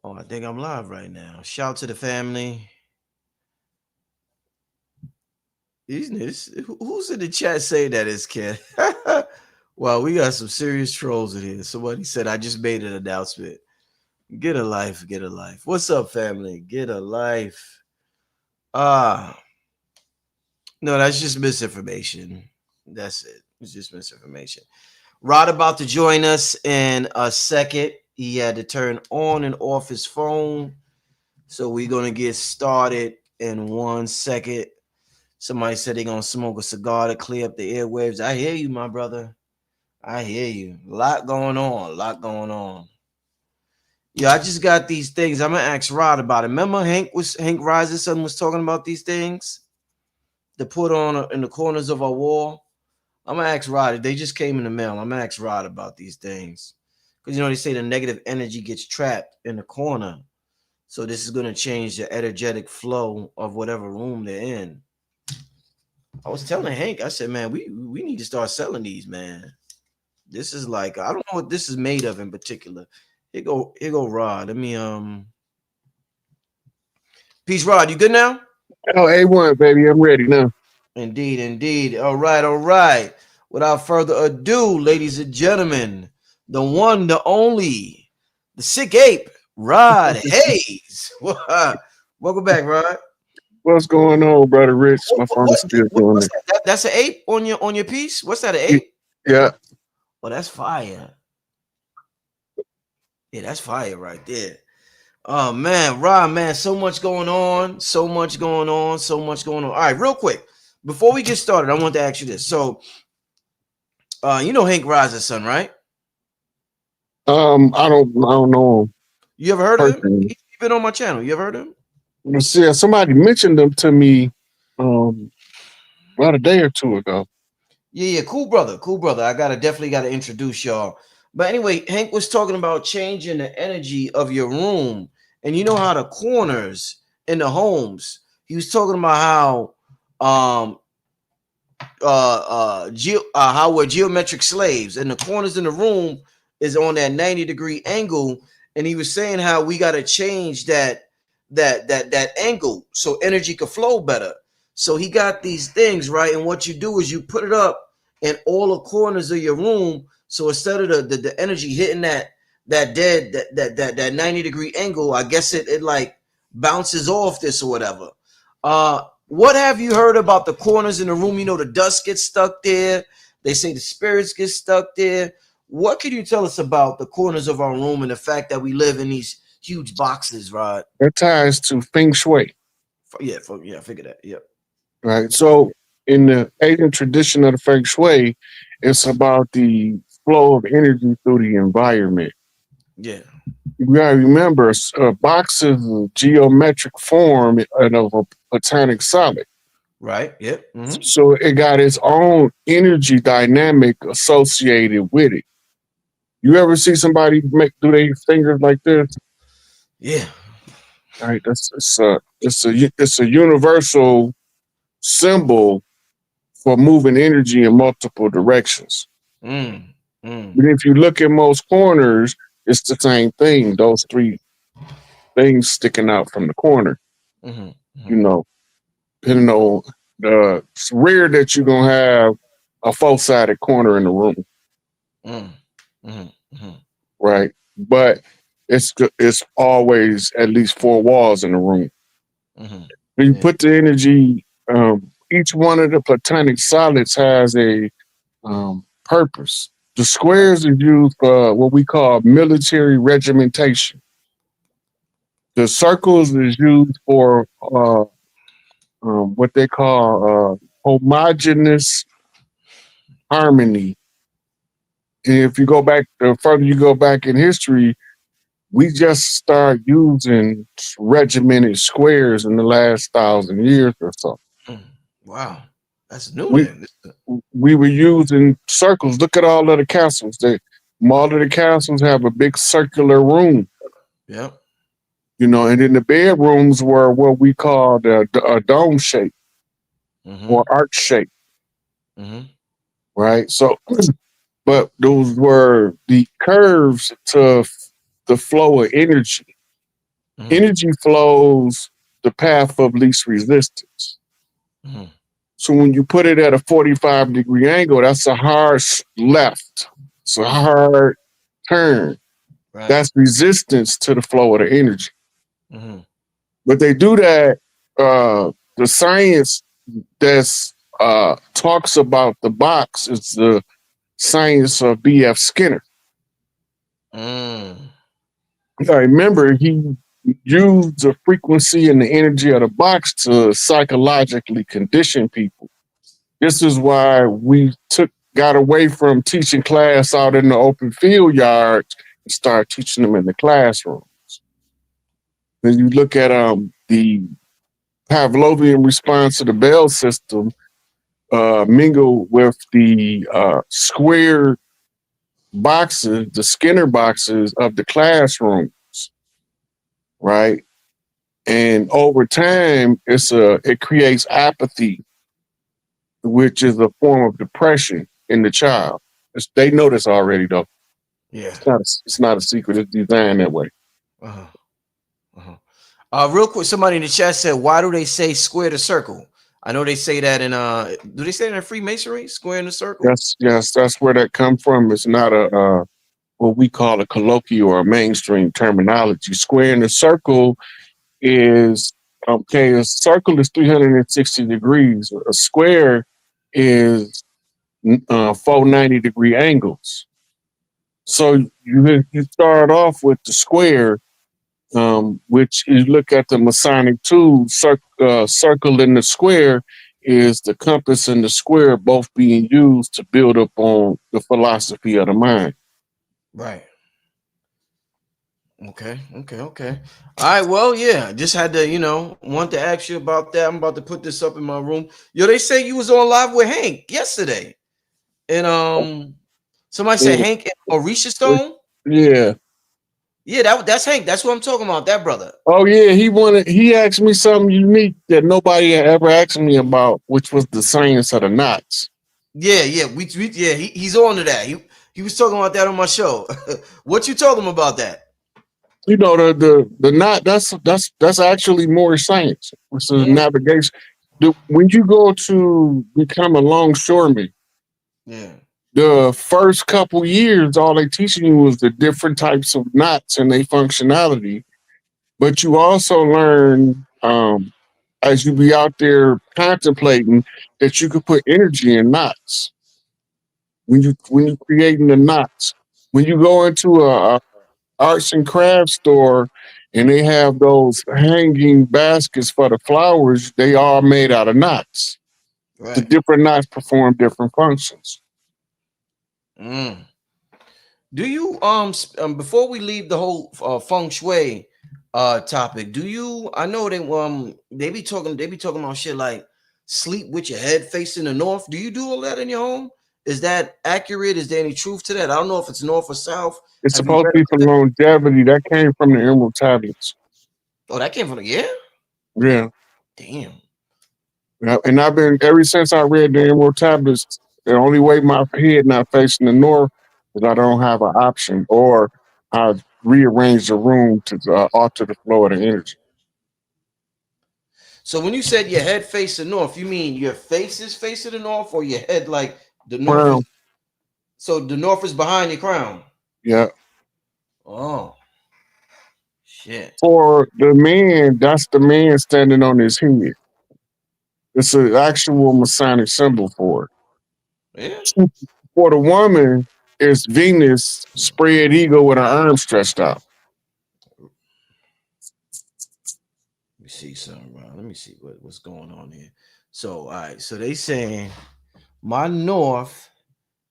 Oh, I think I'm live right now. Shout to the family. Who's in the chat saying that is Ken? Wow, we got some serious trolls in here. Somebody said I just made an announcement. Get a life, get a life. What's up, family? Get a life. Ah, no, that's just misinformation. That's it. It's just misinformation. Rod about to join us in a second. He had to turn on and off his phone. So we're gonna get started in 1 second. Somebody said they're gonna smoke a cigar to clear up the airwaves. I hear you, my brother. I hear you. A lot going on. A lot going on. Yeah, I just got these things. I'm gonna ask Rod about it. Remember Hank Rise's son was talking about these things to put on in the corners of our wall. I'm gonna ask Rod. They just came in the mail. I'm gonna ask Rod about these things. Because they say the negative energy gets trapped in the corner. So this is gonna change the energetic flow of whatever room they're in. I was telling Hank, I said, man, we need to start selling these, man. This is like I don't know what this is made of in particular. Here go Rod. Let me peace, Rod. You good now? Oh, A1, baby, I'm ready now. Indeed, indeed. All right, all right. Without further ado, ladies and gentlemen, the one, the only, the sick ape, Rod Hayes. Welcome back, Rod. What's going on, brother Rich? My phone is still doing What's it. that? That's an ape on your piece. What's that? An ape? Yeah, Oh, that's fire. Yeah, that's fire right there. Oh man, Rod, man, so much going on, so much going on, so much going on. All right, real quick, before we get started, I want to ask you this. So, you know Hank Rise's son, right? I don't know him You ever heard of him? personally. He been on my channel. You ever heard of him? See, somebody mentioned them to me um about a day or two ago. Yeah, yeah, cool brother, cool brother. I definitely gotta introduce y'all. But anyway, Hank was talking about changing the energy of your room, and you know how the corners in the homes. He was talking about how how we're geometric slaves, and the corners in the room is on that 90-degree angle. And he was saying how we got to change that angle so energy could flow better. So he got these things right, and what you do is you put it up in all the corners of your room. So instead of the energy hitting that 90-degree angle, I guess it like bounces off this or whatever. What have you heard about the corners in the room? You know, the dust gets stuck there. They say the spirits get stuck there. What can you tell us about the corners of our room and the fact that we live in these huge boxes, Rod? That ties to Feng Shui, Yeah, I figured that. Yep. right? So, in the Asian tradition of the Feng Shui, it's about the flow of energy through the environment. Yeah. You gotta remember, a box is a geometric form and of a platonic solid. Right. Yep. Mm-hmm. So it got its own energy dynamic associated with it. You ever see somebody make do their fingers like this? Yeah. All right, that's it's a universal symbol for moving energy in multiple directions. Mm. Mm. But if you look at most corners, it's the same thing. Those three things sticking out from the corner. Mm-hmm. You Mm-hmm. know, depending on it's rare that you're gonna have a four-sided corner in the room, Mm. Mm-hmm. Mm-hmm. right? But it's always at least four walls in the room. Mm-hmm. When you Yeah. put the energy, each one of the platonic solids has a purpose. The Right. squares are used for what we call military regimentation. The circles is used for what they call homogeneous harmony. And if you go back, the further you go back in history, we just start using regimented squares in the last 1,000 years or so. Mm. Wow. That's new We then. we were using circles. Look at all of the castles. All of the castles have a big circular room, Yep. and then the bedrooms were what we call a dome shape Mm-hmm. or arch shape, Mm-hmm. right? So, but those were the curves to the flow of energy. Mm-hmm. Energy flows the path of least resistance. Mm-hmm. So when you put it at a 45-degree angle, that's a hard left. It's a hard turn. Right. That's resistance to the flow of the energy. Mm-hmm. But they do that. The science that's talks about the box is the science of B.F. Skinner. Mm. I remember he used the frequency and the energy of the box to psychologically condition people. This is why we got away from teaching class out in the open field yard and start teaching them in the classroom. When you look at the Pavlovian response to the Bell system, mingle with the square boxes, the Skinner boxes of the classrooms, right? And over time, it creates apathy, which is a form of depression in the child. They know this already, though. Yeah. It's not a secret. It's designed that way. Uh-huh. Uh-huh. Real quick, somebody in the chat said, "Why do they say square to circle?" I know they say that in do they say that in Freemasonry, square in the circle? That's where that come from. It's not a what we call a colloquial or a mainstream terminology. Square in a circle is okay. A circle is 360 degrees. A square is 490-degree angles. So you start off with the square, which you look at the Masonic tool, circle in the square is the compass and the square both being used to build up on the philosophy of the mind. Right. Okay. Okay. Okay. All right. Well, yeah. Just had to, want to ask you about that. I'm about to put this up in my room. Yo, they say you was on live with Hank yesterday, and somebody said Yeah. Hank and Mauricia Stone. Yeah. Yeah, that's Hank. That's what I'm talking about. That brother. Oh yeah, he asked me something unique that nobody had ever asked me about, which was the science of the knots. Yeah, yeah. Yeah. He's on to that. He was talking about that on my show. What you told him about that? You know, the knot, that's actually more science. It's a Mm, navigation. When you go to become a longshoreman, yeah. the first couple years, all they teaching you was the different types of knots and their functionality. But you also learn as you be out there contemplating that you could put energy in knots when you creating the knots. When you go into a arts and crafts store and they have those hanging baskets for the flowers, they are made out of knots. The Right. different knots perform different functions. Mm. Do you before we leave the whole feng shui topic, do you I know they be talking about shit like sleep with your head facing the north. Do you do all that in your home? Is that accurate? Is there any truth to that? I don't know if it's north or south. It's Have you supposed read to be for about that? longevity. That came from the emerald tablets. Oh, that came from the yeah? Yeah. Damn. Yeah, and I've been ever since I read the Emerald Tablets. The only way my head not facing the north is I don't have an option, or I rearrange the room to alter the flow of the energy. So when you said your head facing north, you mean your face is facing the north or your head like the north is Crown, so the north is behind your crown? yeah. Oh shit. For the man, that's the man standing on his head. It's an actual Masonic symbol for Yeah. it. For the woman, it's Venus spread eagle with her arms stretched out. Let me see something, bro. Let me see what's going on here. So, all right. So they saying my north,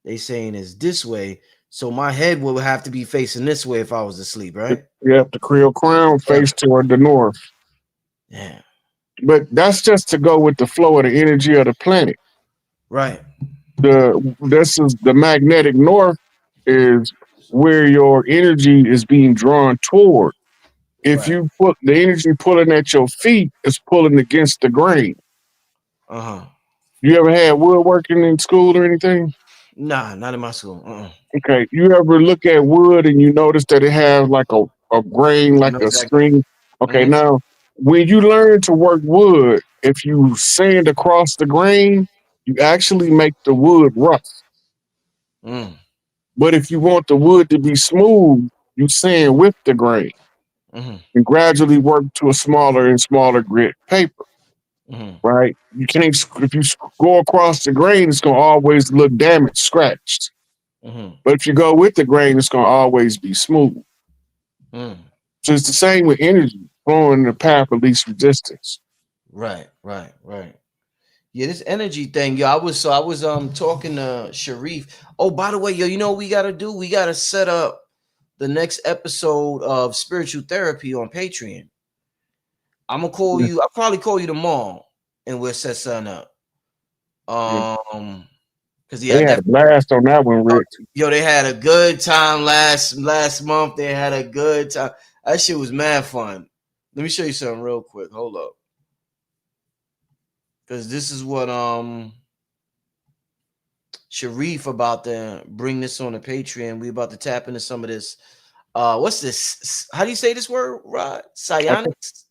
they saying is this way. So my head would have to be facing this way if I was asleep, right? Yep, the Creole crown Yeah. face toward the north. Yeah. But that's just to go with the flow of the energy of the planet. Right. This is the magnetic north is where your energy is being drawn toward. If Right. you put the energy pulling at your feet, it's pulling against the grain. Uh-huh. You ever had woodworking in school or anything? Nah, not in my school. Uh-uh. Okay. You ever look at wood and you notice that it has like a grain, I like know a exactly. string? Okay, Mm-hmm. now when you learn to work wood, if you sand across the grain, you actually make the wood rough. Mm. But if you want the wood to be smooth, you sand with the grain Mm-hmm. and gradually work to a smaller and smaller grit paper, Mm-hmm. right? You can't, if you go across the grain, it's going to always look damaged, scratched. Mm-hmm. But if you go with the grain, it's going to always be smooth. Mm. So it's the same with energy, flowing in the path of least resistance. Right, right, right. Yeah, this energy thing, yo. I was talking to Sharif. Oh, by the way, yo, you know what we gotta do? We gotta set up the next episode of spiritual therapy on Patreon. I'm gonna call Yeah, you. I'll probably call you tomorrow, and we'll set something up. yeah. Because yeah, I They had a definitely. blast on that one, Rick. Yo, they had a good time last month. They had a good time. That shit was mad fun. Let me show you something real quick. Hold up, because this is what Sharif about to bring this on the Patreon. We about to tap into some of this. What's this? How do you say this word, Rod? I, Psionics?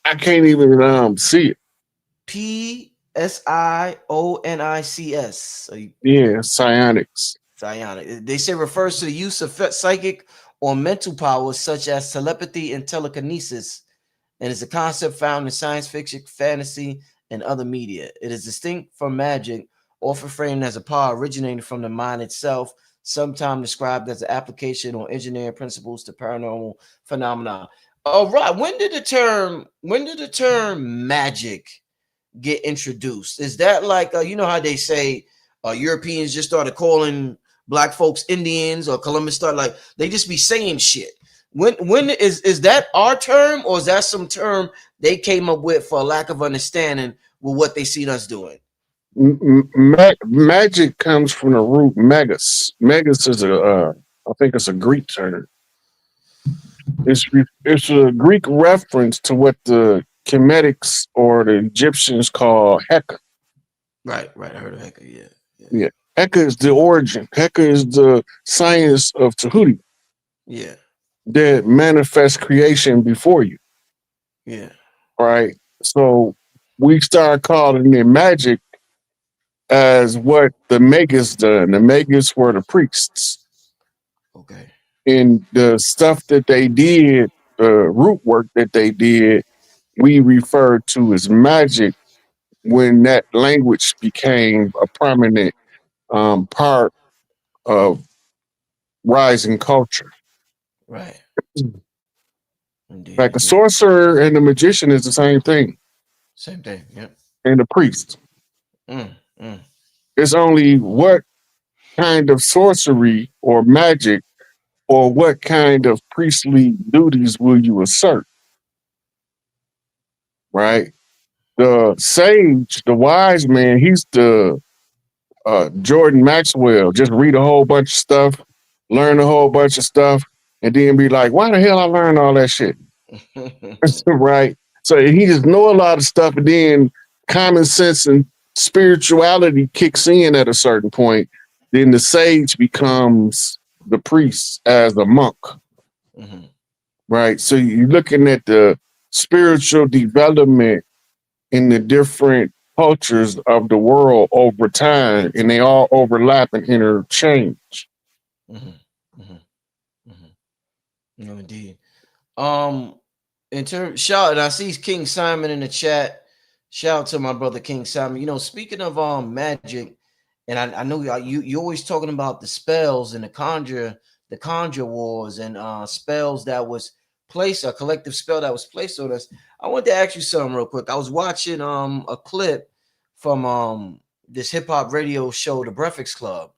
I can't even see it. Psionics. So Yeah, psionics. psionic. They say refers to the use of psychic or mental powers such as telepathy and telekinesis, and is a concept found in science fiction, fantasy, and other media. It is distinct from magic, often framed as a power originating from the mind itself, sometimes described as an application or engineering principles to paranormal phenomena. Right. When did the term magic get introduced? Is that like you know how they say Europeans just started calling black folks Indians, or Columbus started like they just be saying shit? When is that our term, or is that some term they came up with for a lack of understanding with what they seen us doing? Magic comes from the root megas. Megas is I think it's a Greek term. It's a Greek reference to what the Chemetics or the Egyptians call Heka. Right, right. I heard of Hector. Yeah, yeah, Yeah, Heka is the origin. Heka is the science of Tahuti yeah, that manifests creation before you, yeah. right? So we start calling it magic as what the Magus done. The Magus were the priests, Okay. and the stuff that they did, the root work that they did, we refer to as magic when that language became a prominent part of rising culture. Right. Indeed, Like a indeed. sorcerer and a magician is the same thing, Same thing. Yep. and a priest. Mm, mm. It's only what kind of sorcery or magic or what kind of priestly duties will you assert, right? The sage, the wise man, he's the Jordan Maxwell. Just read a whole bunch of stuff, learn a whole bunch of stuff, and then be like, why the hell I learned all that shit? Right? So he just know a lot of stuff, and then common sense and spirituality kicks in at a certain point. Then the sage becomes the priest as a monk, Mhm. right? So you're looking at the spiritual development in the different cultures of the world over time, and they all overlap and interchange. Mhm. Mhm. Mhm. No, indeed. Um, in terms, shout, and I see King Simon in the chat. Shout out to my brother King Simon. You know, speaking of magic, and I know you always talking about the spells and the conjure wars and spells that was placed, a collective spell that was placed on us. I want to ask you something real quick. I was watching a clip from this hip hop radio show, The Breakfast Club,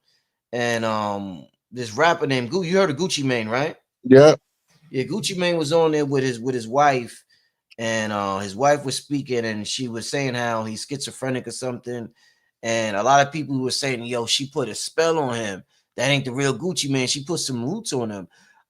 and this rapper named Gucci. You heard of Gucci Mane, right? Yeah, Yeah, Gucci Mane was on there with his wife, and his wife was speaking, and she was saying how he's schizophrenic or something, and a lot of people were saying, "Yo, she put a spell on him. That ain't the real Gucci man. She put some roots on him."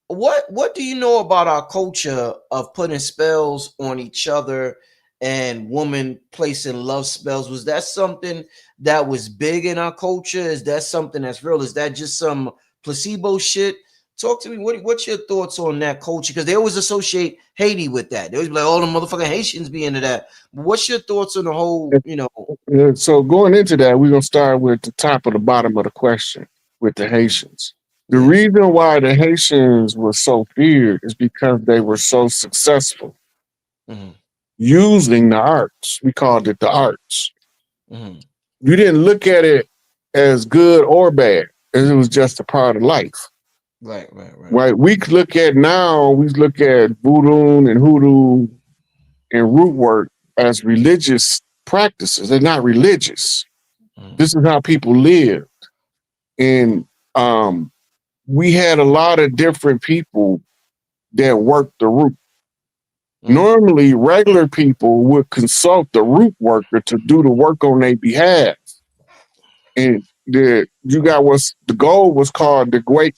What do you know about our culture of putting spells on each other and women placing love spells? Was that something that was big in our culture? Is that something that's real? Is that just some placebo shit? Talk to me. What's your thoughts on that culture? Because they always associate Haiti with that. They always be like, "All the motherfucking Haitians be into that." But what's your thoughts on the whole? So going into that, we're gonna start with the top of the bottom of the question with the Haitians. The Yeah. reason why the Haitians were so feared is because they were so successful Mm-hmm. using the arts. We called it the arts. Mm-hmm. You didn't look at it as good or bad, as it was just a part of life. Right. Right. Right. Right? We look at now, we look at voodoo and hoodoo and root work as religious practices. They're not religious. Mm-hmm. This is how people live. And we had a lot of different people that worked the root. Normally, regular people would consult the root worker to do the work on their behalf. And the goal was called the great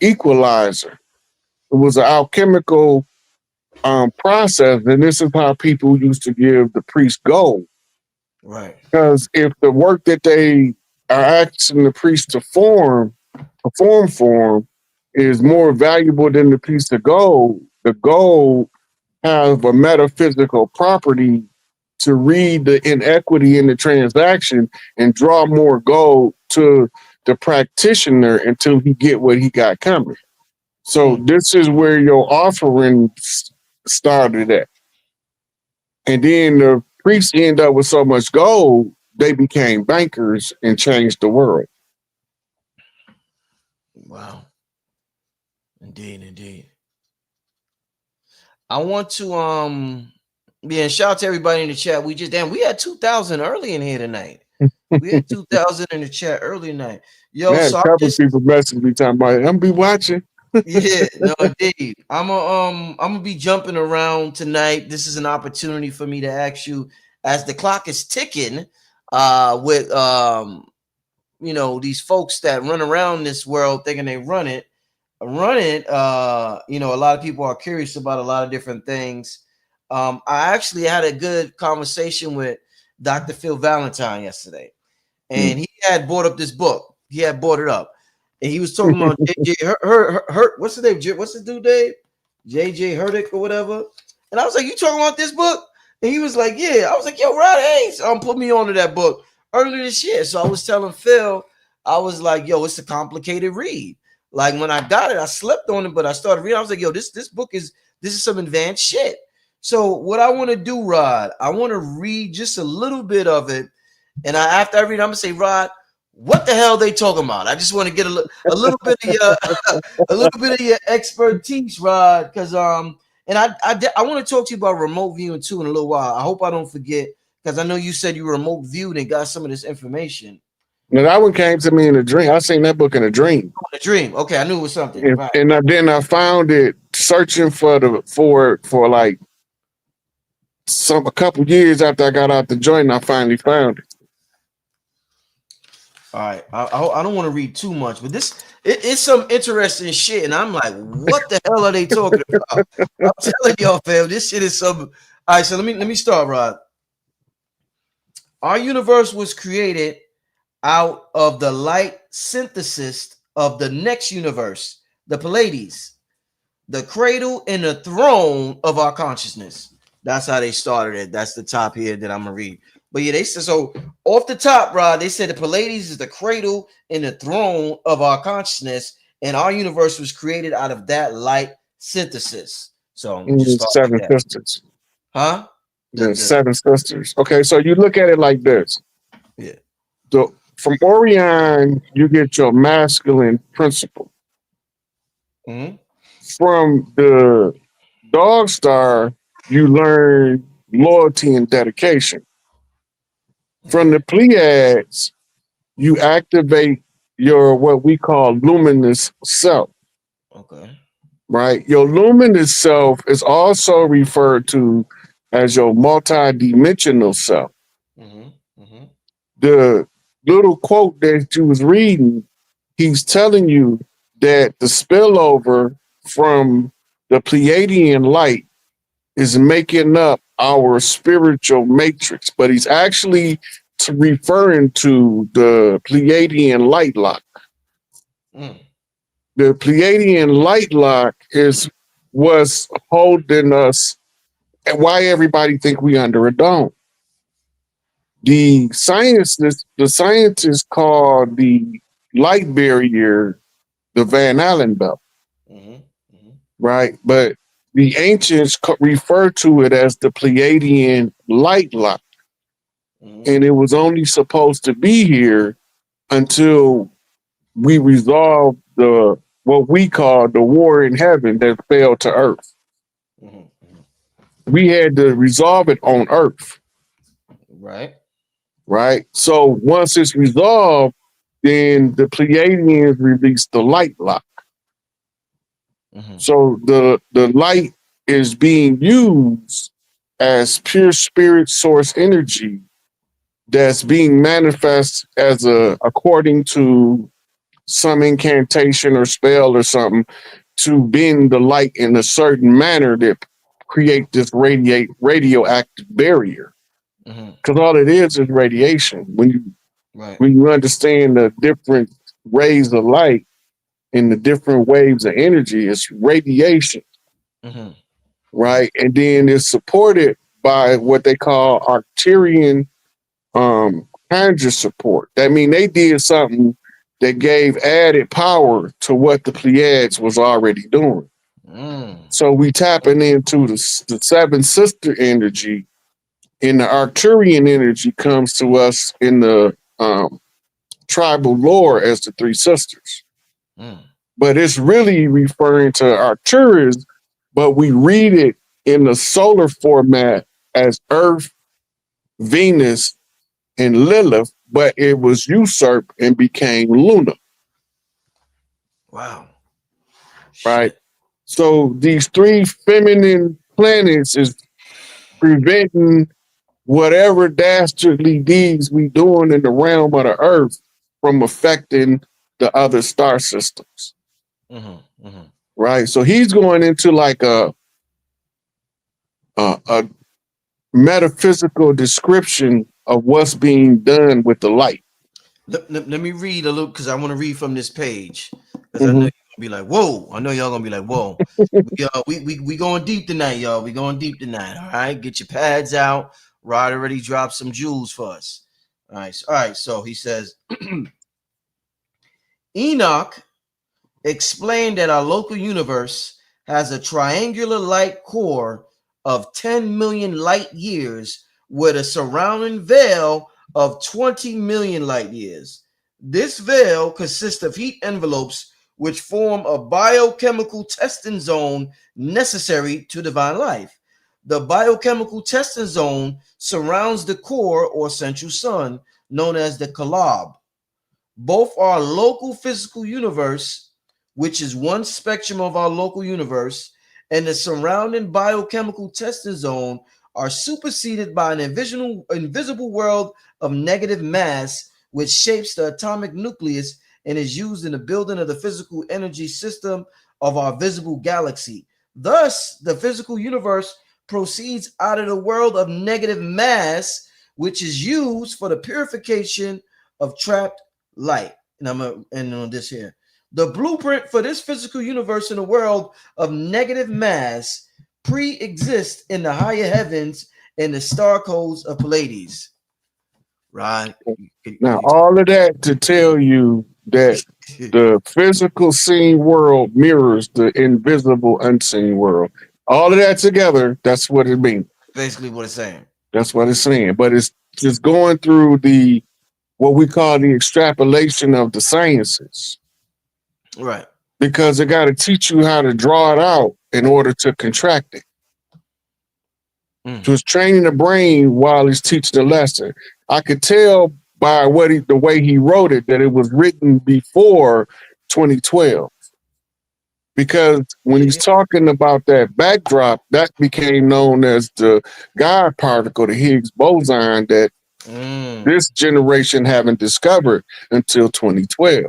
equalizer. It was an alchemical process, and this is how people used to give the priest gold. Right. Because if the work that they are asking the priest to perform for them is more valuable than the gold have a metaphysical property to read the inequity in the transaction and draw more gold to the practitioner until he get what he got coming. So this is where your offering started at. And then the priests end up with so much gold, they became bankers and changed the world. Wow. Indeed. Indeed. I want to yeah, shout out to everybody in the chat. We had 2,000 early in here tonight. We had 2,000 in the chat early tonight. I Yo, had so a I'm couple of just people messaging me talking about it. I'm be watching. yeah, no, indeed. I'm gonna be jumping around tonight. This is an opportunity for me to ask you as the clock is ticking, with these folks that run around this world thinking they run it. A lot of people are curious about a lot of different things. I actually had a good conversation with Dr. Phil Valentine yesterday, and he had brought up this book. He had brought it up, and he was talking about JJ what's the name? What's the dude name? JJ Hurdick or whatever. And I was like, "You talking about this book?" And he was like, "Yeah." I was like, "Yo, Rod Hayes, put me onto that book earlier this year." So I was telling Phil, I was like, "Yo, it's a complicated read." Like when I got it, I slept on it, but I started reading. I was like, "Yo, this book is some advanced shit." So what I want to do, Rod, I want to read just a little bit of it, and after I read, I'm gonna say, Rod, what the hell they talking about? I just want to get a little bit of your a little bit of your expertise, Rod, because and I want to talk to you about remote viewing too in a little while. I hope I don't forget because I know you said you remote viewed and got some of this information. Now that one came to me in a dream. I seen that book in a dream. A dream. Okay, I knew it was something. Right. Then I found it searching for like a couple years after I got out the joint. And I finally found it. All right, I don't want to read too much, but it's some interesting shit, and I'm like, what the hell are they talking about? I'm telling y'all, fam, this shit is some. All right, so let me start, Rod. Our universe was created out of the light synthesis of the next universe, the Pleiades, the cradle and the throne of our consciousness. That's how they started it. That's the top here that I'm gonna read. But yeah, they said so off the top, Rod. They said the Pleiades is the cradle and the throne of our consciousness, and our universe was created out of that light synthesis. So I'm gonna just start like Seven that, sisters. huh? The seven sisters. Okay, so you look at it like this. Yeah. From Orion, you get your masculine principle. Mm-hmm. From the Dog Star, you learn loyalty and dedication. From the Pleiades, you activate your what we call luminous self, Okay. right? Your luminous self is also referred to as your multidimensional self. Mm-hmm. Mm-hmm. The little quote that you was reading, he's telling you that the spillover from the Pleiadian light is making up our spiritual matrix, but he's actually referring to the Pleiadian light lock. Mm. The Pleiadian light lock is what's holding us, and why everybody think we under a dome. The scientists call the light barrier the Van Allen belt, Mm-hmm. Mm-hmm. right? But the ancients refer to it as the Pleiadian light lock, Mm-hmm. and it was only supposed to be here until we resolved the what we call the war in heaven that fell to earth. Mm-hmm. We had to resolve it on earth, Right. right? So once it's resolved, then the Pleiadians release the light lock. Mm-hmm. So the light is being used as pure spirit source energy that's being manifest as a according to some incantation or spell or something to bend the light in a certain manner that create this radioactive barrier. Mm-hmm. Because all it is radiation. Right. When you understand the different rays of light and the different waves of energy, it's radiation, Mm-hmm. Mm-hmm. right? And then it's supported by what they call Arcturian conjure support. That mean they did something that gave added power to what the Pleiades was already doing. Mm. So we tapping into the seven sister energy, and the Arcturian energy comes to us in the tribal lore as the three sisters. Mm. But it's really referring to Arcturus, but we read it in the solar format as Earth, Venus, and Lilith, but it was usurped and became Luna, Wow. right? Shit. So these three feminine planets is preventing whatever dastardly deeds we doing in the realm of the earth from affecting the other star systems, Mm-hmm. Mm-hmm. right? So he's going into like a metaphysical description of what's being done with the light. Let me read a little because I want to read from this page because I know Mm-hmm. you're gonna be like, whoa. I know y'all gonna be like, whoa. We going deep tonight, y'all. We going deep tonight. All right, get your pads out. Rod already dropped some jewels for us. All right. So he says, Enoch explained that our local universe has a triangular light core of 10 million light years with a surrounding veil of 20 million light years. This veil consists of heat envelopes which form a biochemical testing zone necessary to divine life. The biochemical testing zone surrounds the core or central sun, known as the collab. Both our local physical universe, which is one spectrum of our local universe, and the surrounding biochemical testing zone are superseded by an invisible world of negative mass, which shapes the atomic nucleus and is used in the building of the physical energy system of our visible galaxy. Thus, the physical universe proceeds out of the world of negative mass, which is used for the purification of trapped light. And I'm gonna end on this here. The blueprint for this physical universe in a world of negative mass pre-exists in the higher heavens and the star codes of Pleiades. Right? Now, all of that to tell you that the physical seen world mirrors the invisible unseen world. All of that together, that's what it means. Basically, what it's saying. That's what it's saying. But it's just going through the what we call the extrapolation of the sciences Right. because they got to teach you how to draw it out in order to contract it. Mm. So it's training the brain while he's teaching the lesson. I could tell by the way he wrote it that it was written before 2012 because when he's Yeah. talking about that backdrop, that became known as the God particle, the Higgs boson that Mm. this generation haven't discovered until 2012,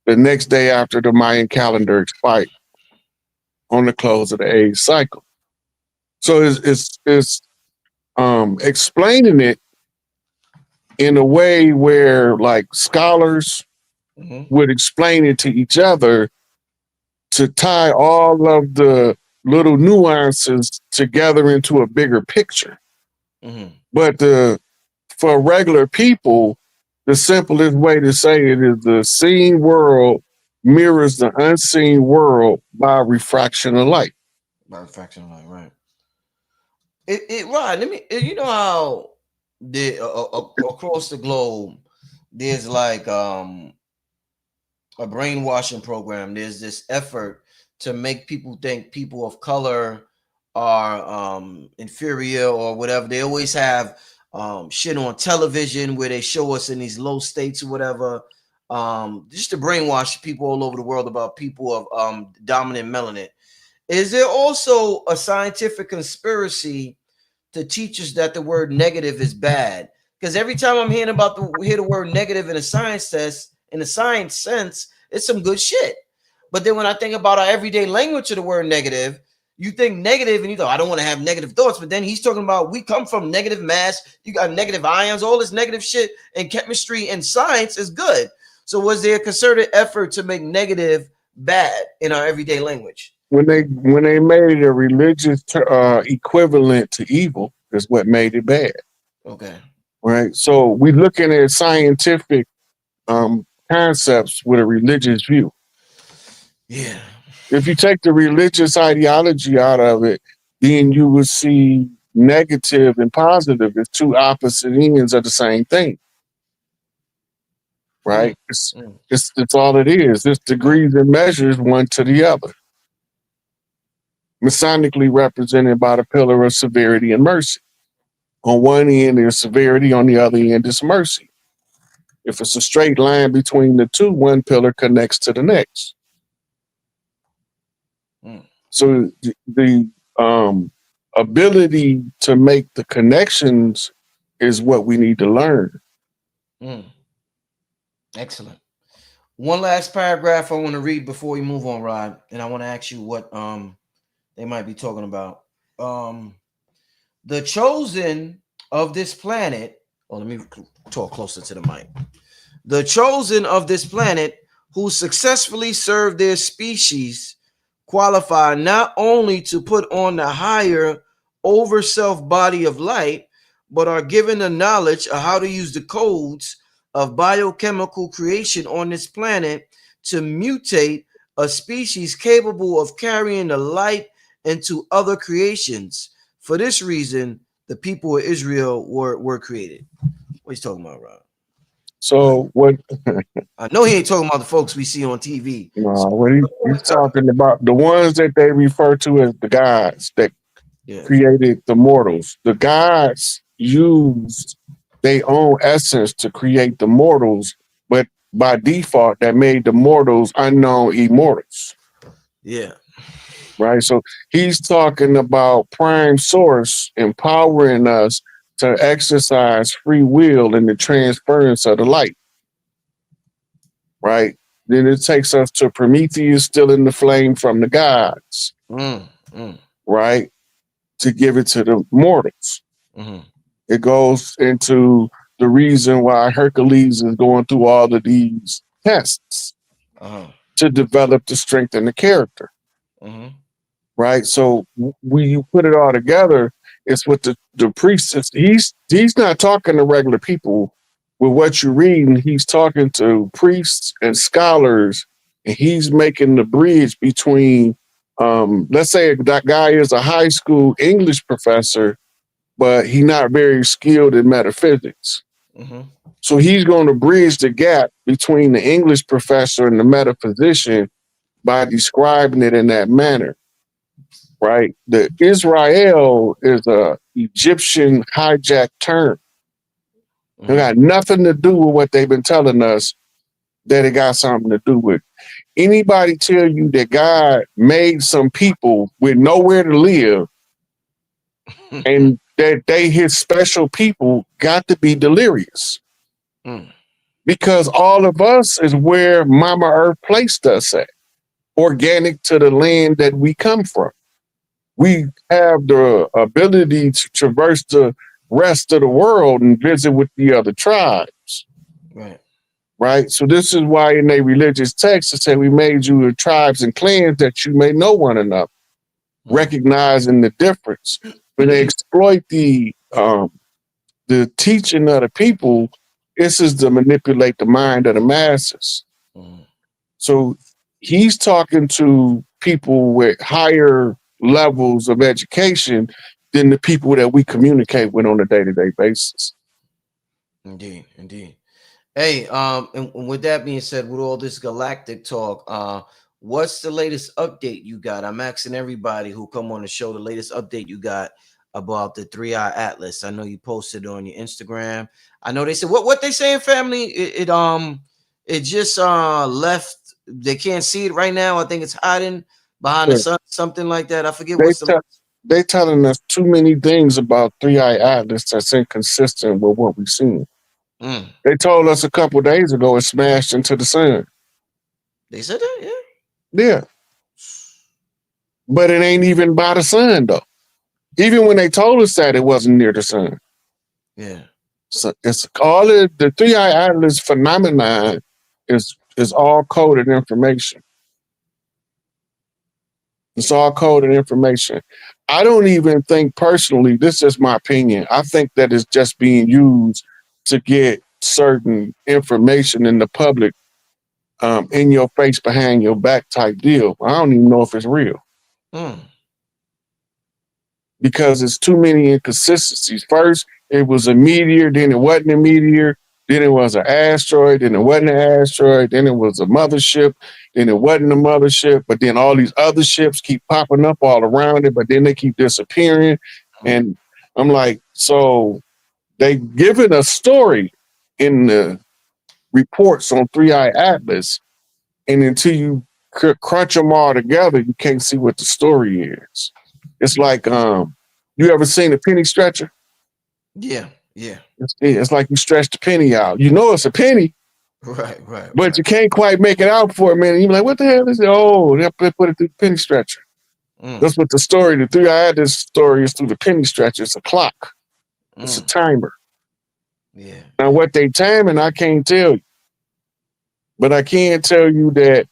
the next day after the Mayan calendar expired on the close of the age cycle. So it's explaining it in a way where like scholars Mm-hmm. would explain it to each other to tie all of the little nuances together into a bigger picture. Mm-hmm. But for regular people, the simplest way to say it is the seen world mirrors the unseen world by refraction of light. By fraction of light, right? Right. Let me. You know how across the globe, there's like a brainwashing program. There's this effort to make people think people of color are inferior or whatever. They always have shit on television where they show us in these low states or whatever. Just to brainwash people all over the world about people of dominant melanin. Is there also a scientific conspiracy to teach us that the word negative is bad? Because every time I'm hearing about hear the word negative in a science test, in a science sense, it's some good shit. But then when I think about our everyday language of the word negative, you think negative and you go, I don't want to have negative thoughts. But then he's talking about we come from negative mass, you got negative ions, all this negative shit, and chemistry and science is good. So was there a concerted effort to make negative bad in our everyday language? When they made it a religious equivalent to evil, is what made it bad, Okay. right? So we're looking at scientific concepts with a religious view. Yeah. If you take the religious ideology out of it, then you would see negative and positive as two opposite ends of the same thing, Mm, right? It's mm, it's, it's all it is. It's right. degrees and measures one to the other, masonically represented by the pillar of severity and mercy. On one end is severity, on the other end is mercy. If it's a straight line between the two, one pillar connects to the next. Mm, So the ability to make the connections is what we need to learn. mm. Excellent. One last paragraph I want to read before we move on, Rod, and I want to ask you what they might be talking about. Um, the chosen of this planet. Oh, let me talk closer to the mic. The chosen of this planet who successfully served their species qualify not only to put on the higher over self body of light, but are given the knowledge of how to use the codes of biochemical creation on this planet to mutate a species capable of carrying the light into other creations. For this reason, the people of Israel were created. What he's talking about, Rob? So what I know he ain't talking about the folks we see on TV. So, what he's talking about, the ones that they refer to as the gods that yeah. created the mortals. The gods used their own essence to create the mortals, but by default, that made the mortals unknown immortals, Yeah. right? So he's talking about prime source empowering us to exercise free will in the transference of the light, right? Then it takes us to Prometheus still in the flame from the gods, Mm, mm, right? To give it to the mortals. mm-hmm. It goes into the reason why Hercules is going through all of these tests Uh-huh. to develop the strength in the character, Mm-hmm. right? So when you put it all together, it's what the priest is. He's not talking to regular people with what you're reading. He's talking to priests and scholars, and he's making the bridge between. Let's say that guy is a high school English professor, but he's not very skilled in metaphysics. Mm-hmm. So he's going to bridge the gap between the English professor and the metaphysician by describing it in that manner, right? The Israel is a Egyptian hijacked term. It Mm-hmm. got nothing to do with what they've been telling us that it got something to do with. Anybody tell you that God made some people with nowhere to live and that they his special people got to be delirious, Mm, because all of us is where Mama Earth placed us at, organic to the land that we come from. We have the ability to traverse the rest of the world and visit with the other tribes. right. right? So this is why in a religious text it said we made you the tribes and clans that you may know one another, Mm. recognizing the difference. When they exploit the teaching of the people, this is to manipulate the mind of the masses. Mm. So he's talking to people with higher levels of education than the people that we communicate with on a day-to-day basis. Indeed, indeed. Hey, and with that being said, with all this galactic talk, what's the latest update you got? I'm asking everybody who come on the show the latest update you got about the Three Eye Atlas. I know you posted on your Instagram. I know they said what they saying, family. It just left. They can't see it right now. I think it's hiding behind the Yeah. sun, something like that. I forget They what's the. tell they telling us too many things about Three Eye Atlas that's inconsistent with what we've seen. Mm, They told us a couple of days ago it smashed into the sun. they said that, yeah. Yeah, but it ain't even by the sun though. Even when they told us that it wasn't near the sun. Yeah. So it's all the Three Eye Atlas phenomenon is all coded information. It's all coded information. I don't even think personally, this is my opinion. I think that it's just being used to get certain information in the public, in your face, behind your back type deal. I don't even know if it's real Mm, because it's too many inconsistencies. First, it was a meteor, then it wasn't a meteor, then it was an asteroid, then it wasn't an asteroid, then it was a mothership, then it wasn't a mothership, but then all these other ships keep popping up all around it, but then they keep disappearing. mm, And I'm like, so they given a story in the reports on Three Eye Atlas, and until you crunch them all together, you can't see what the story is. It's like you ever seen a penny stretcher? yeah. Yeah. It's like you stretch the penny out. You know it's a penny, Right. Right. but Right. you can't quite make it out for a minute. You're like, what the hell is it? Oh, they put it through the penny stretcher. Mm, That's what the story, the Three Eye Atlas story is through the penny stretcher. It's a clock. It's a mm. timer. Yeah. Now Yeah. what they timing, I can't tell you. But I can tell you that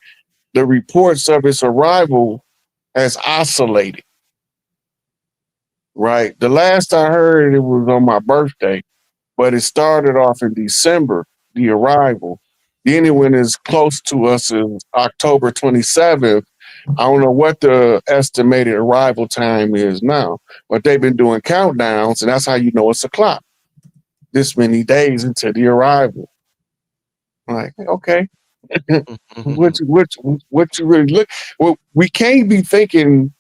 the reports of its arrival has oscillated, right? The last I heard, it was on my birthday, but it started off in December, the arrival. Then it went as close to us as October 27th. I don't know what the estimated arrival time is now, but they've been doing countdowns, and that's how you know it's a clock. This many days into the arrival. I'm like, okay, what you really look? Well, we can't be thinking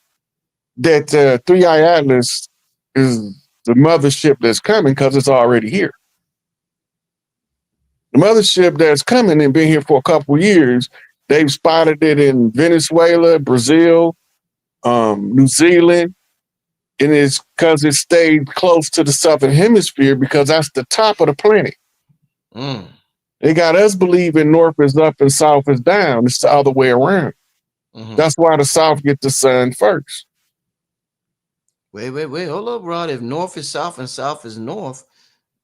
that Three Eye Atlas is the mothership that's coming because it's already here. The mothership that's coming and been here for a couple of years, they've spotted it in Venezuela, Brazil, New Zealand, and it's because it stayed close to the southern hemisphere because that's the top of the planet. Mm, They got us believing north is up and south is down. It's the other way around. mhm. That's why the south get the sun first. Wait. Hold up, Rod. If north is south and south is north,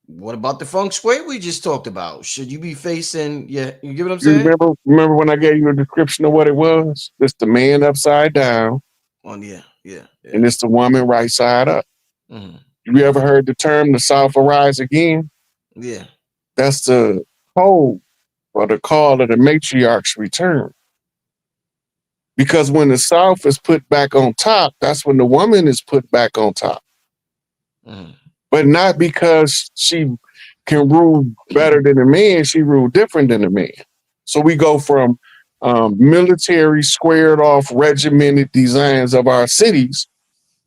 what about the feng shui we just talked about? Should you be facing? Yeah, you get what I'm You saying? remember when I gave you a description of what it was? It's the man upside down, On yeah, yeah, and yeah. it's the woman right side up. Mhm. You ever heard the term "the South will rise again"? Yeah. That's the code or the call of the matriarch's return. Because when the South is put back on top, that's when the woman is put back on top. Mhm. But not because she can rule better than a man, she ruled different than a man. So we go from military, squared off, regimented designs of our cities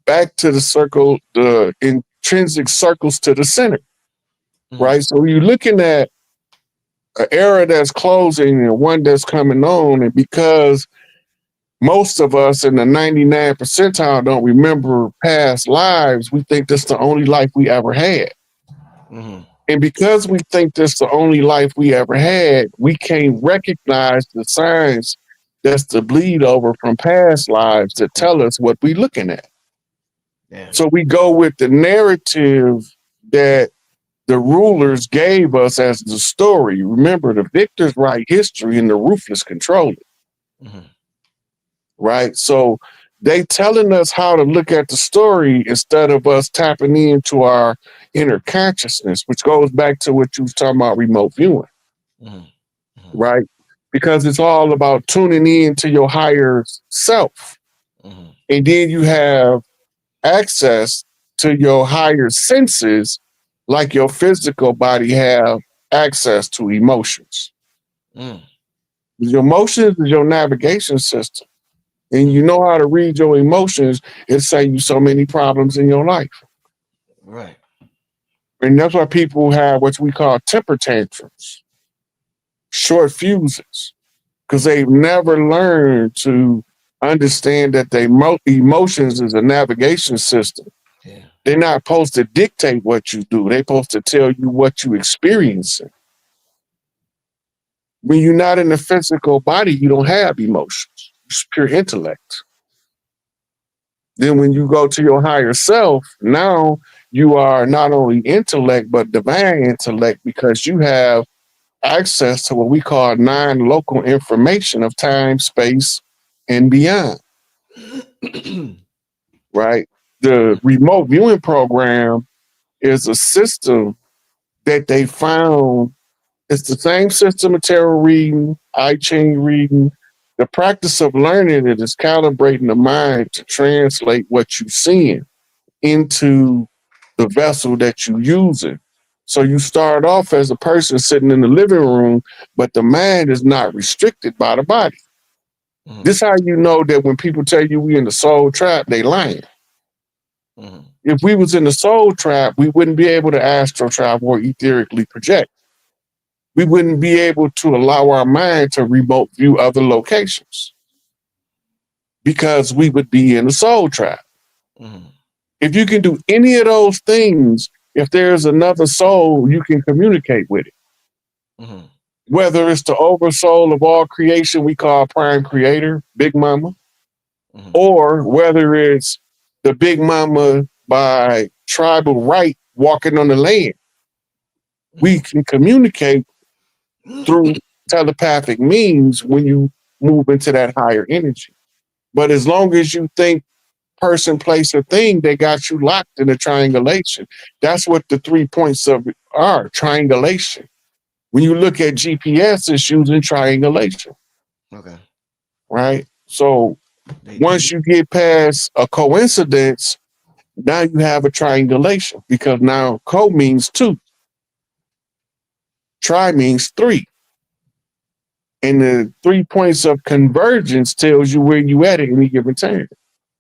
back to the circle, the intrinsic circles to the center, Mhm. right? So you're looking at an era that's closing and one that's coming on, and because most of us in the 99 percentile don't remember past lives, we think this is the only life we ever had. Mhm. And because we think this is the only life we ever had, we can't recognize the signs that's the bleed over from past lives that tell us what we're looking at. Yeah. So we go with the narrative that the rulers gave us as the story. Remember, the victors write history and the ruthless control it, Mm-hmm. right? So they telling us how to look at the story instead of us tapping into our inner consciousness, which goes back to what you was talking about remote viewing, Mm-hmm. right? Because it's all about tuning in to your higher self. Mm-hmm. And then you have access to your higher senses, like your physical body have access to emotions. Mm-hmm. Your emotions is your navigation system. And you Mm-hmm. know how to read your emotions, it save you so many problems in your life. Right. And that's why people have what we call temper tantrums, short fuses, because Mm-hmm. they've never learned to understand that their emotions is a navigation system. Yeah. They're not supposed to dictate what you do. They're supposed to tell you what you experience. When you're not in the physical body, you don't have emotions. It's pure intellect. Then when you go to your higher self, now you are not only intellect, but divine intellect because you have access to what we call non-local information of time, space, and beyond, right? The remote viewing program is a system that they found. It's the same system of tarot reading, I Ching reading. The practice of learning it is calibrating the mind to translate what you're seeing into the vessel that you're using. So you start off as a person sitting in the living room, but the mind is not restricted by the body. Mm-hmm. This is how you know that when people tell you we in the soul trap, they lying. Mm-hmm. If we was in the soul trap, we wouldn't be able to astral travel or etherically project. We wouldn't be able to allow our mind to remote view other locations because we would be in the soul trap. Mm-hmm. If you can do any of those things, if there's another soul, you can communicate with it. Mm-hmm. Whether it's the oversoul of all creation we call prime creator, Big Mama, Mm-hmm. or whether it's the Big Mama by tribal right walking on the land, we can communicate through telepathic means when you move into that higher energy. But as long as you think person, place, or thing, they got you locked in a triangulation. That's what the 3 points of it are, triangulation. When you look at GPS, it's using triangulation, Okay. right? So They once you get past a coincidence, now you have a triangulation because now co means two, tri means three. And the 3 points of convergence tells you where you at any given time.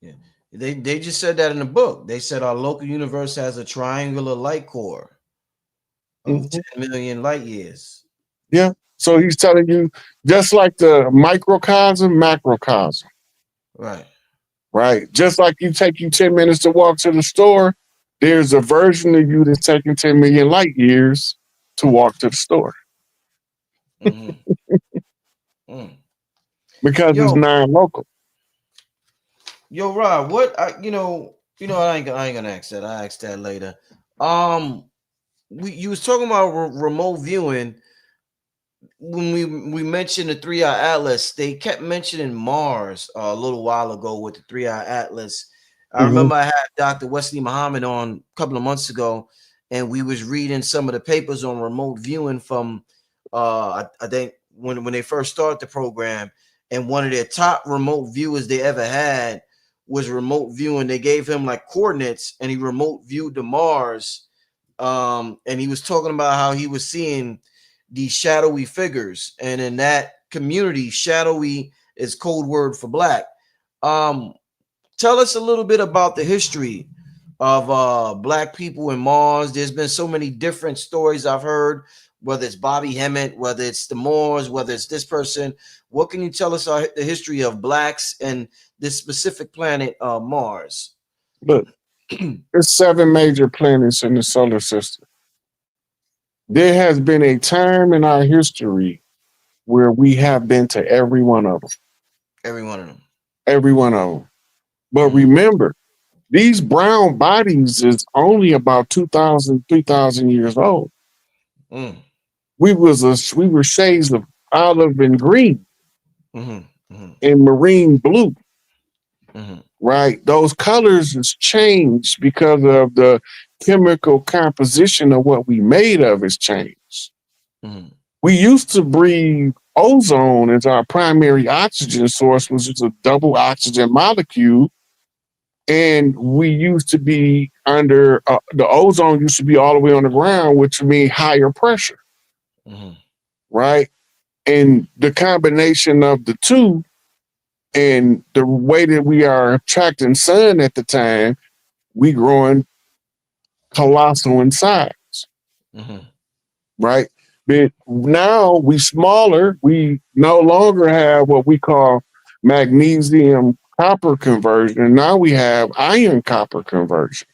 yeah. They just said that in the book. They said our local universe has a triangular light core of Mhm. 10 million light years. Yeah. So he's telling you, just like the microcosm, macrocosm, Right. right? Just like you take you 10 minutes to walk to the store, there's a version of you that's taking 10 million light years to walk to the store Mm-hmm. Mm. because it's Yo, non-local. yo, Rob, what I ain't gonna ask that. I ask that later. Um, you was talking about remote viewing when we mentioned the 3 Eye Atlas. They kept mentioning Mars a little while ago with the 3 Eye Atlas. I Mhm. remember I had Dr. Wesley Muhammad on a couple of months ago, and we was reading some of the papers on remote viewing from I think when they first started the program, and one of their top remote viewers they ever had was remote viewing. They gave him like coordinates, and he remote viewed the Mars. And he was talking about how he was seeing these shadowy figures, and in that community, shadowy is code word for black. Um, Tell us a little bit about the history of black people in Mars. There's been so many different stories I've heard, whether it's Bobby Hemmett, whether it's the Moors, whether it's this person. What can you tell us the history of blacks and this specific planet, Mars? Look, there's 7 major planets in the solar system. There has been a time in our history where we have been to every one of them, Every one of them. every one of them. But Mm-hmm. remember, These brown bodies is only about 2,000, 3,000 years old. Mm. We were shades of olive and green Mm-hmm. Mm-hmm. and marine blue, Mm-hmm. right? Those colors has changed because of the chemical composition of what we made of has changed. Mm-hmm. We used to breathe ozone as our primary oxygen source, which is a double oxygen molecule. And we used to be under the ozone used to be all the way on the ground, which means higher pressure, Mm-hmm. right? And the combination of the two and the way that we are attracting sun at the time, we growing colossal in size, Mm-hmm. right? But now we smaller. We no longer have what we call magnesium copper conversion. Now we have iron copper conversion.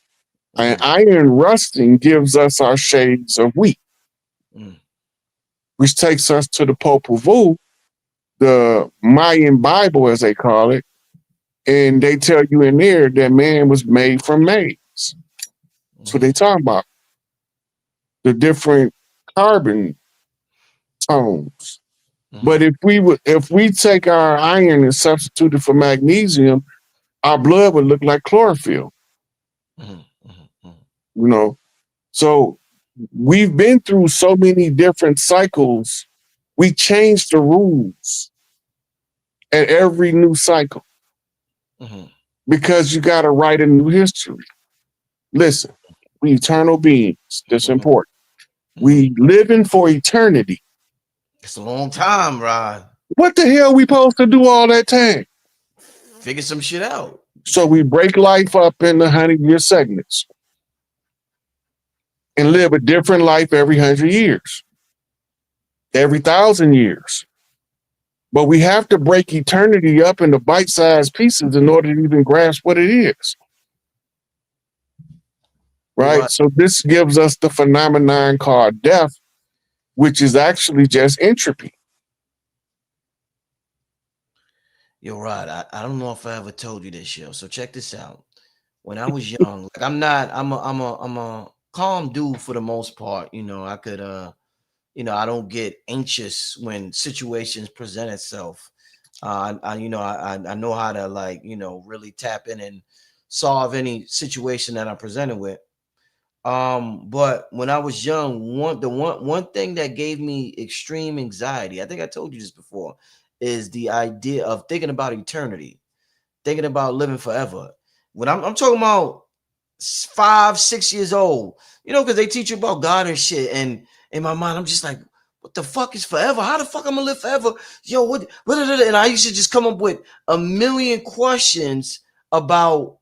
And Mm-hmm. iron rusting gives us our shades of wheat, Mm-hmm. which takes us to the Popol Vuh, the Mayan Bible, as they call it. And they tell you in there that man was made from maize. That's what they talk about. The different carbon tones. Mm-hmm. But if we take our iron and substitute it for magnesium, our blood would look like chlorophyll, Mm-hmm. Mm-hmm. you know. So we've been through so many different cycles. We change the rules at every new cycle Mm-hmm. because you got to write a new history. Listen, we eternal beings. That's Mm-hmm. important. Mm-hmm. We living for eternity. It's a long time, Rod. What the hell we supposed to do all that time? Figure some shit out. So we break life up into 100-year segments and live a different life every 100 years, every 1,000 years. But we have to break eternity up into bite-sized pieces in order to even grasp what it is. You're Right? right. So this gives us the phenomenon called death, which is actually just entropy. You're right. I don't know if I ever told you this, yo. So check this out. When I was young, like I'm a calm dude for the most part. I could I don't get anxious when situations present itself. I know how to like, really tap in and solve any situation that I'm presented with. But when I was young, one thing that gave me extreme anxiety, I think I told you this before, is the idea of thinking about eternity, thinking about living forever. When I'm talking about 5, 6 years old, because they teach you about God and shit. And in my mind, I'm just like, what the fuck is forever? How the fuck I'm gonna live forever? Yo, what? And I used to just come up with a million questions about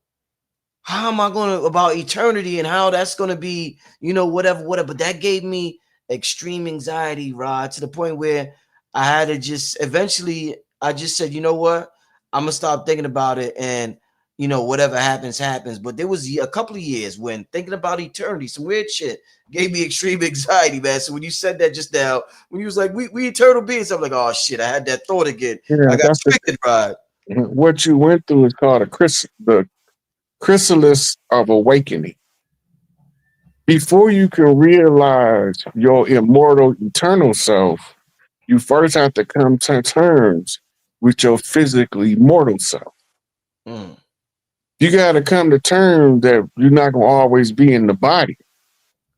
how am I going to about eternity and how that's going to be, whatever. But that gave me extreme anxiety, Rod, to the point where I had to just eventually, I just said, you know what? I'm going to stop thinking about it and, whatever happens, happens. But there was a couple of years when thinking about eternity, some weird shit gave me extreme anxiety, man. So when you said that just now, when you was like, we eternal beings, I'm like, oh shit, I had that thought again. Yeah, I got that's triggered, Rod. what you went through is called the chrysalis of awakening. Before you can realize your immortal, eternal self, you first have to come to terms with your physically mortal self. Mm, You got to come to terms that you're not going to always be in the body,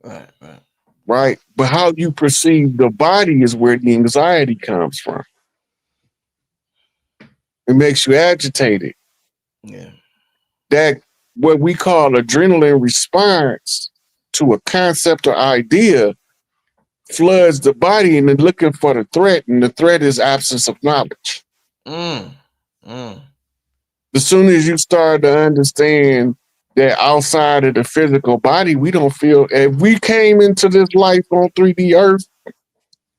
right, right. right? But how you perceive the body is where the anxiety comes from. It makes you agitated. Yeah. That what we call adrenaline response to a concept or idea floods the body and then looking for the threat, and the threat is absence of knowledge. Mm, mm. As soon as you start to understand that outside of the physical body, we don't feel, if we came into this life on 3D Earth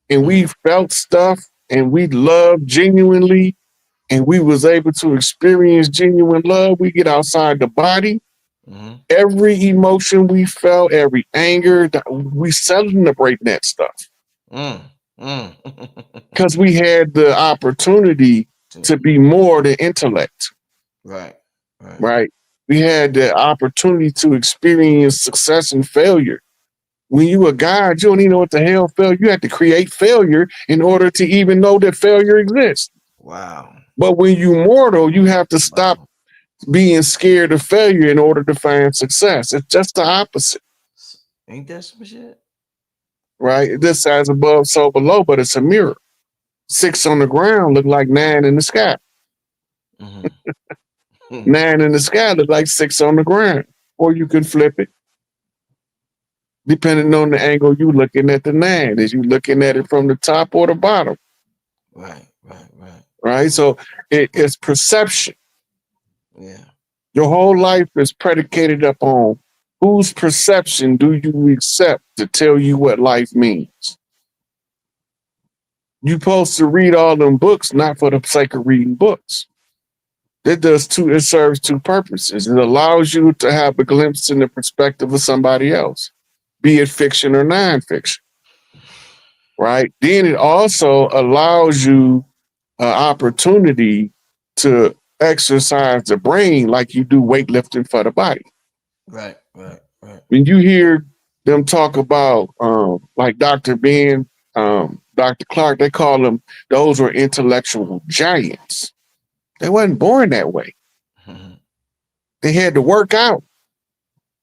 and Mhm, we felt stuff and we loved genuinely and we was able to experience genuine love, we get outside the body. mhm, Every emotion we felt, every anger, we celebrate that stuff mm, mm. because we had the opportunity to be more than intellect, Right, right. right? We had the opportunity to experience success and failure. When you a God, you don't even know what the hell failure. You have to create failure in order to even know that failure exists. Wow. But when you mortal, you have to stop Wow. being scared of failure in order to find success. It's just the opposite, Ain't that some shit? right? This size above, so below, but it's a mirror. 6 on the ground look like 9 in the sky. Mm-hmm. 9 in the sky look like 6 on the ground. Or you can flip it, depending on the angle you looking at the 9. Is you looking at it from the top or the bottom, Right, right, right. right? So it's perception. Yeah. Your whole life is predicated upon whose perception do you accept to tell you what life means. You're supposed to read all them books, not for the sake of reading books. It serves two purposes. It allows you to have a glimpse in the perspective of somebody else, be it fiction or nonfiction, right? Then it also allows you an opportunity to exercise the brain like you do weightlifting for the body. Right, right, right. When you hear them talk about like Dr. Ben, Dr. Clark, they call them, those were intellectual giants. They wasn't born that way. Mm-hmm. They had to work out.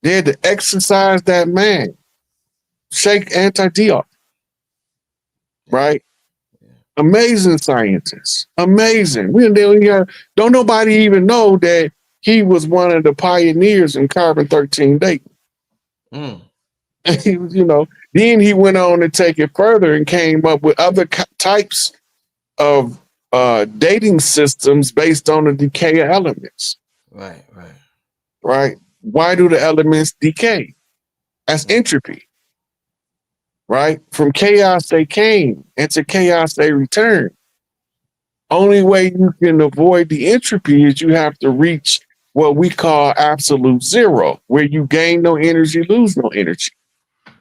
They had to exercise that man. Shake anti-Diop, Yeah, right? yeah. Amazing scientists. Amazing. Don't nobody even know that he was one of the pioneers in carbon-13 dating. Mm. He was, then he went on to take it further and came up with other types of dating systems based on the decay of elements, Right, right. right? Why do the elements decay? That's Mm. entropy, right? From chaos they came, and to chaos they return. Only way you can avoid the entropy is you have to reach what we call absolute zero, where you gain no energy, lose no energy,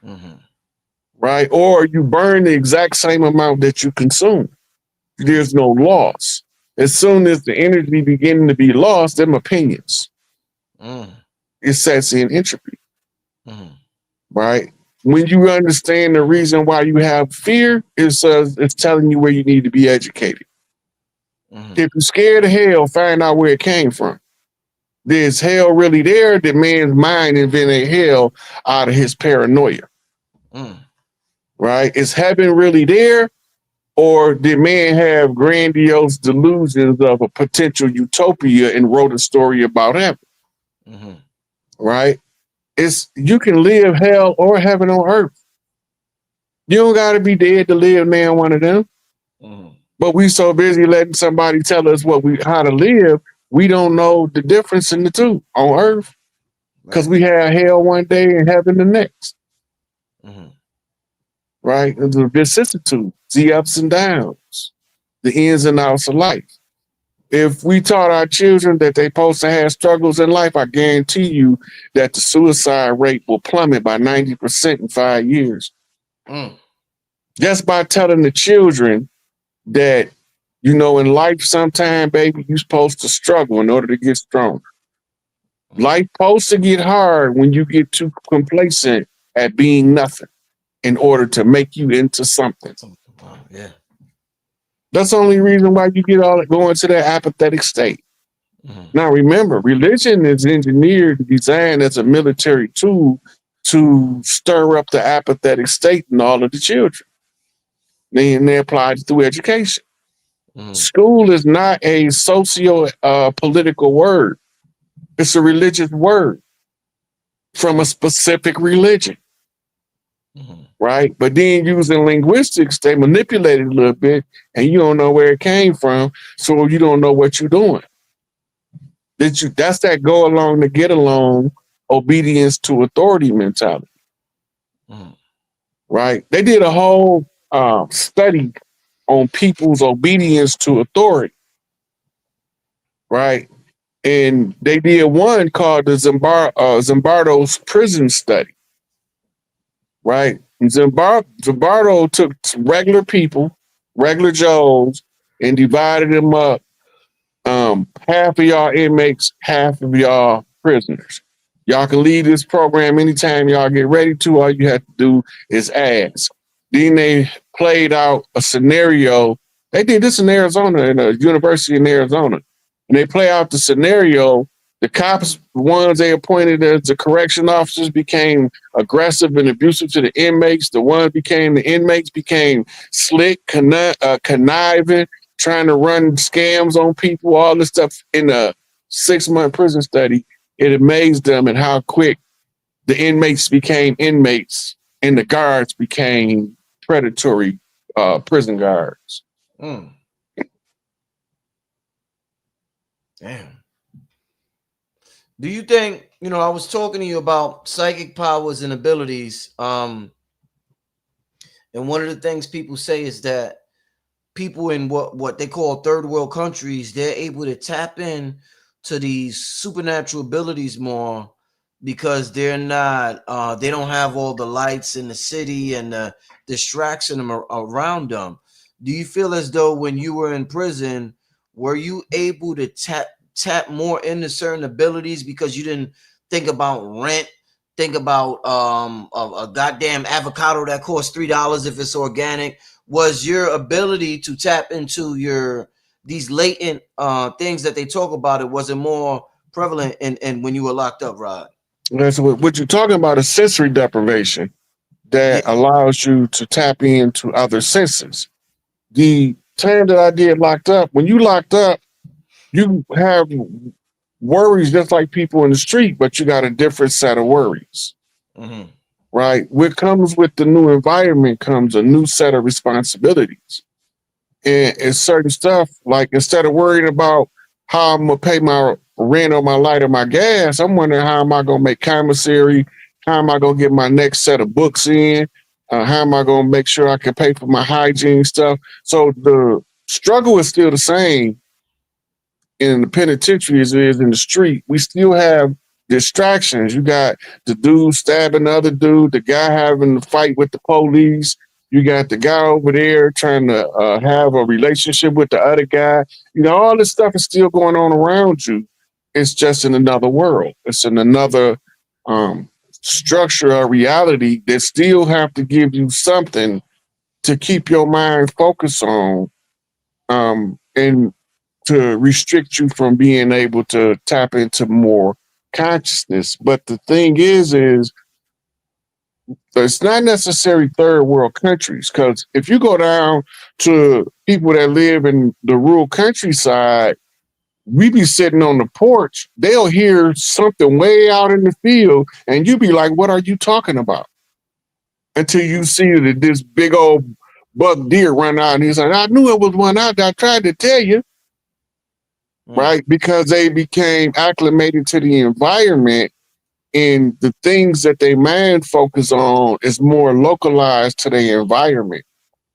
Mm-hmm. right? Or you burn the exact same amount that you consume. There's no loss. As soon as the energy beginning to be lost, them opinions, Mm. it sets in entropy, Mm-hmm. right? When you understand the reason why you have fear, it's telling you where you need to be educated. Mm-hmm. If you're scared of hell, find out where it came from. Is hell really there? Did man's mind invented hell out of his paranoia, Mm. right? Is heaven really there? Or did man have grandiose delusions of a potential utopia and wrote a story about heaven, Mm-hmm. right? You can live hell or heaven on earth. You don't gotta be dead to live now one of them. Mm-hmm. But we so busy letting somebody tell us how to live, we don't know the difference in the two on earth. Because Right. we have hell one day and heaven the next, Mm-hmm. right? The vicissitudes, the ups and downs, the ins and outs of life. If we taught our children that they're supposed to have struggles in life, I guarantee you that the suicide rate will plummet by 90% in 5 years. Mm. Just by telling the children that, in life sometime, baby, you're supposed to struggle in order to get stronger. Mm. Life supposed to get hard when you get too complacent at being nothing in order to make you into something. Wow. Yeah. That's the only reason why you get all go into that apathetic state. Mm-hmm. Now, remember, religion is engineered, designed as a military tool to stir up the apathetic state in all of the children. They apply it through education. Mm-hmm. School is not a socio political word, it's a religious word from a specific religion, Mm-hmm. right? But then using linguistics, they manipulate it a little bit and you don't know where it came from. So you don't know what you're doing. That's that go along to get along obedience to authority mentality, Mm-hmm. right? They did a whole study on people's obedience to authority, right? And they did one called the Zimbardo's prison study, right? Zimbardo took regular people, regular Joes, and divided them up. Half of y'all inmates, half of y'all prisoners. Y'all can leave this program anytime y'all get ready to. All you have to do is ask. Then they played out a scenario. They did this in Arizona, in a university in Arizona. And they play out the scenario. The cops, the ones they appointed as the correction officers, became aggressive and abusive to the inmates. The inmates became slick, conniving, trying to run scams on people, all this stuff in a 6-month prison study. It amazed them at how quick the inmates became inmates and the guards became predatory prison guards. Mm. Damn. Do you think, I was talking to you about psychic powers and abilities, and one of the things people say is that people in what they call third world countries, they're able to tap in to these supernatural abilities more because they're not they don't have all the lights in the city and the distraction around them. Do you feel as though when you were in prison, were you able to tap more into certain abilities because you didn't think about rent, think about a goddamn avocado that costs $3 if it's organic? Was your ability to tap into these latent things that they talk about, it wasn't more prevalent in when you were locked up, Rod? That's what you're talking about is sensory deprivation Yeah. that allows you to tap into other senses. The time that I did locked up, when you locked up, you have worries just like people in the street, but you got a different set of worries, Mm-hmm. right? What comes with the new environment comes a new set of responsibilities. And certain stuff, like instead of worrying about how I'm gonna pay my rent or my light or my gas, I'm wondering how am I gonna make commissary, how am I gonna get my next set of books in, how am I gonna make sure I can pay for my hygiene stuff. So the struggle is still the same in the penitentiary as it is in the street. We still have distractions. You got the dude stabbing the other dude, the guy having to fight with the police. You got the guy over there trying to have a relationship with the other guy. All this stuff is still going on around you. It's just in another world. It's in another structure or reality that still have to give you something to keep your mind focused on. And to restrict you from being able to tap into more consciousness. But the thing is it's not necessarily third world countries, because if you go down to people that live in the rural countryside, we be sitting on the porch, they'll hear something way out in the field, and you be like, what are you talking about? Until you see that this big old buck deer run out, and he's like, I knew it was one out there. I tried to tell you. Mm. Right? Because they became acclimated to the environment, and the things that they mind focus on is more localized to their environment.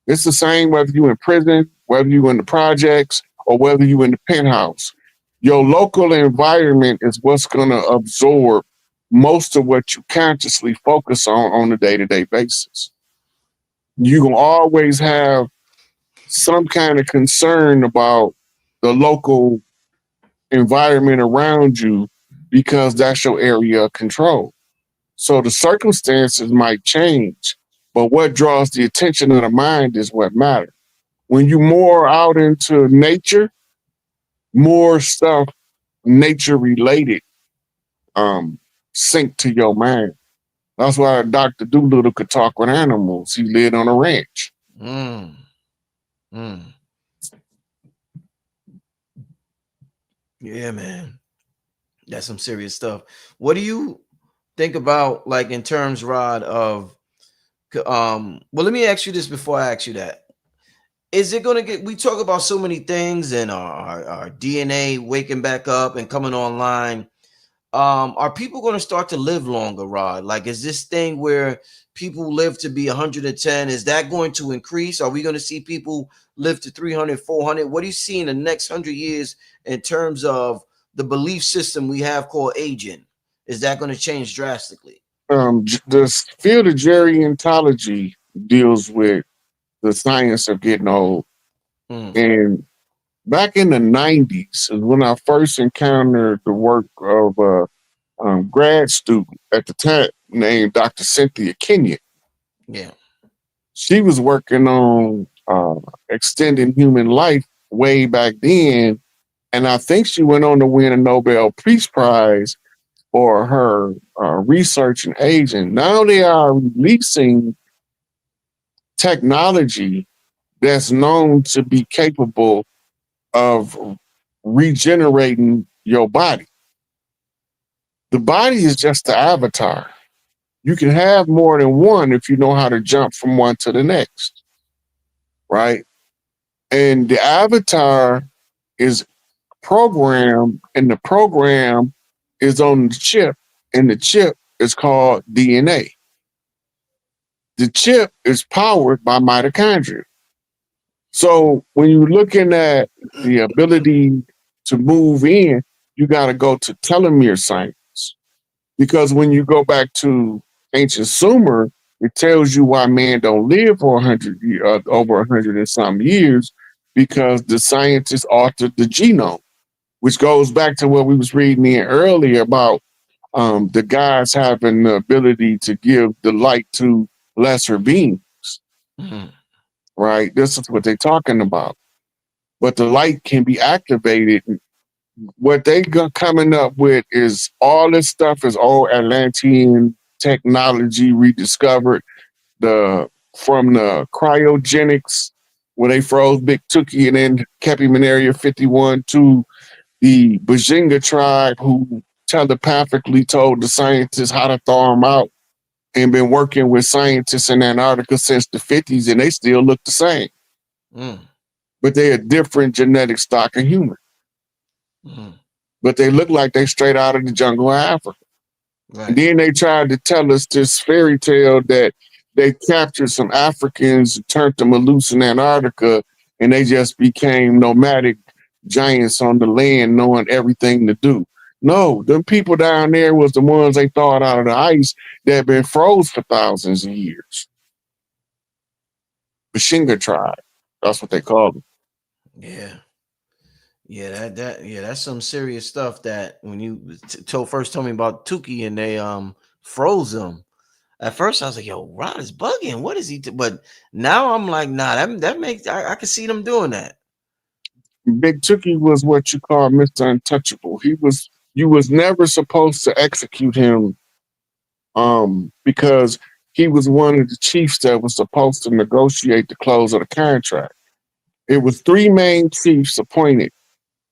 It's the same whether you in prison, whether you in the projects, or whether you in the penthouse. Your local environment is what's going to absorb most of what you consciously focus on a day-to-day basis. You can always have some kind of concern about the local environment around you because that's your area of control. So the circumstances might change, but what draws the attention of the mind is what matters. When you're more out into nature, more stuff nature related sink to your mind. That's why Dr. Doolittle could talk with animals. He lived on a ranch. Mm. Mm. Yeah, man. That's some serious stuff. What do you think about, like, in terms, Rod, of well, let me ask you this before I ask you that. Is it gonna get, we talk about so many things and our DNA waking back up and coming online. Are people going to start to live longer, Rod? Like, is this thing where people live to be 110, is that going to increase? Are we going to see people live to 300, 400? What do you see in the next 100 years in terms of the belief system we have called aging? Is that going to change drastically? The field of gerontology deals with the science of getting old. Mm. And back in the 90s is when I first encountered the work of grad student at the time named Dr. Cynthia Kenyon. Yeah. She was working on extending human life way back then, and I think she went on to win a Nobel Peace Prize for her research and aging. Now they are releasing technology that's known to be capable of regenerating your body. The body is just the avatar. You can have more than one if you know how to jump from one to the next, right? And the avatar is programmed, and the program is on the chip, and the chip is called DNA. The chip is powered by mitochondria. So when you're looking at the ability to move in, you got to go to telomere science. Because when you go back to ancient Sumer, it tells you why man don't live for 100 over 100 and some years, because the scientists altered the genome, which goes back to what we was reading in earlier about the gods having the ability to give the light to lesser beings, Mm-hmm. right? This is what they're talking about. But the light can be activated. What they coming up with is all this stuff is old Atlantean technology rediscovered. The From the cryogenics where they froze Big Tookie and then kept him in Area 51 to the Bajinga tribe who telepathically told the scientists how to thaw him out and been working with scientists in Antarctica since the 50s and they still look the same. Mm. But they're a different genetic stock of human. Mm. But they look like they straight out of the jungle of Africa. And Right. then they tried to tell us this fairy tale that they captured some Africans, turned them loose in Antarctica, and they just became nomadic giants on the land, knowing everything to do. No, them people down there was the ones they thawed out of the ice that had been froze for thousands of years. Bashinga tribe. That's what they called them. Yeah. Yeah, that's some serious stuff. That when you first told me about Tukey and they froze him. At first, I was like, "Yo, Rod is bugging. What is he?" But now I'm like, "Nah, that makes I can see them doing that." Big Tookie was what you call Mr. Untouchable. You was never supposed to execute him because he was one of the chiefs that was supposed to negotiate the close of the contract. It was three main chiefs appointed.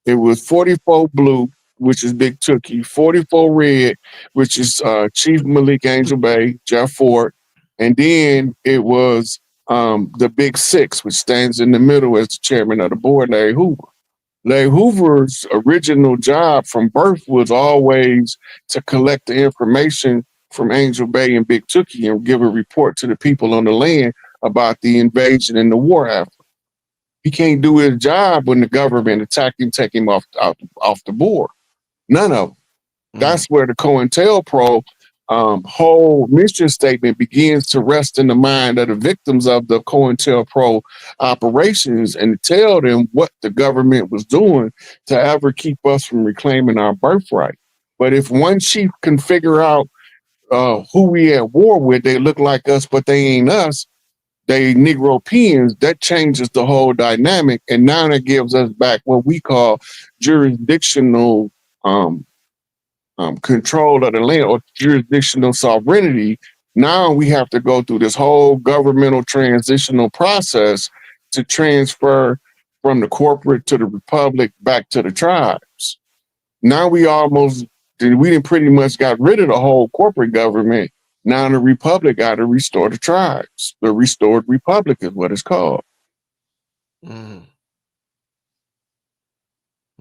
It was 44 Blue, which is Big Tookie, 44 Red, which is Chief Malik Angel Bay, Jeff Ford, and then it was the Big Six, which stands in the middle as the chairman of the board, Larry Hoover. Larry Hoover's original job from birth was always to collect the information from Angel Bay and Big Tookie and give a report to the people on the land about the invasion and the war effort. He can't do his job when the government attack him, take him off the board. None of them. Mm. That's where the COINTELPRO whole mission statement begins to rest in the mind of the victims of the COINTELPRO operations and tell them what the government was doing to ever keep us from reclaiming our birthright. But if one chief can figure out who we at war with, they look like us, but they ain't us, they Negropeans, that changes the whole dynamic. And now that gives us back what we call jurisdictional control of the land or jurisdictional sovereignty. Now we have to go through this whole governmental transitional process to transfer from the corporate to the republic back to the tribes. Now we didn't pretty much got rid of the whole corporate government. Now the republic got to restore the tribes. The restored republic is what it's called. Mm.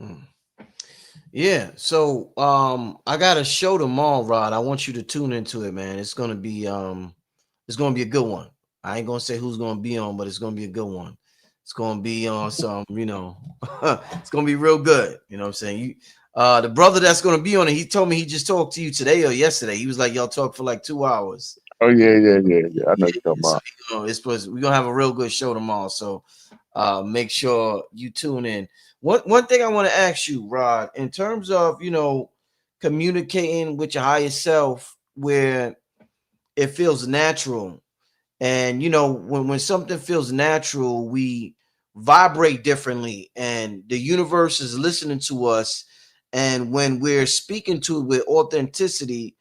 Mm. Yeah. So I got a show tomorrow, Rod. I want you to tune into it, man. It's gonna be a good one. I ain't gonna say who's gonna be on, but it's gonna be a good one. It's gonna be on some, it's gonna be real good. You know what I'm saying? The brother that's gonna be on it, he told me he just talked to you today or yesterday. He was like, y'all talk for like 2 hours. Oh yeah. I know you're talking So about. we're gonna have a real good show tomorrow. So make sure you tune in. One thing I want to ask you, Rod, in terms of communicating with your higher self where it feels natural. And when something feels natural, we vibrate differently, and the universe is listening to us. And when we're speaking to it with authenticity,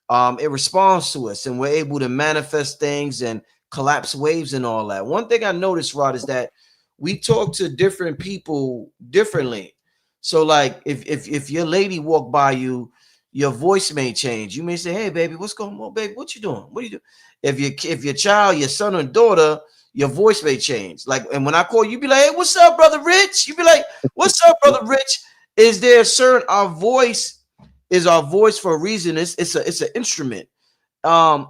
it responds to us, and we're able to manifest things and collapse waves and all that. One thing I noticed, Rod, is that we talk to different people differently. So, like, if your lady walk by you, your voice may change. You may say, "Hey, baby, what's going on, baby? What you doing? What are you doing?" If your child, your son or daughter, your voice may change. Like, and when I call you, be like, "Hey, what's up, brother Rich?" You be like, "What's up, brother Rich?" Is there a certain our voice is our voice for a reason? It's an instrument.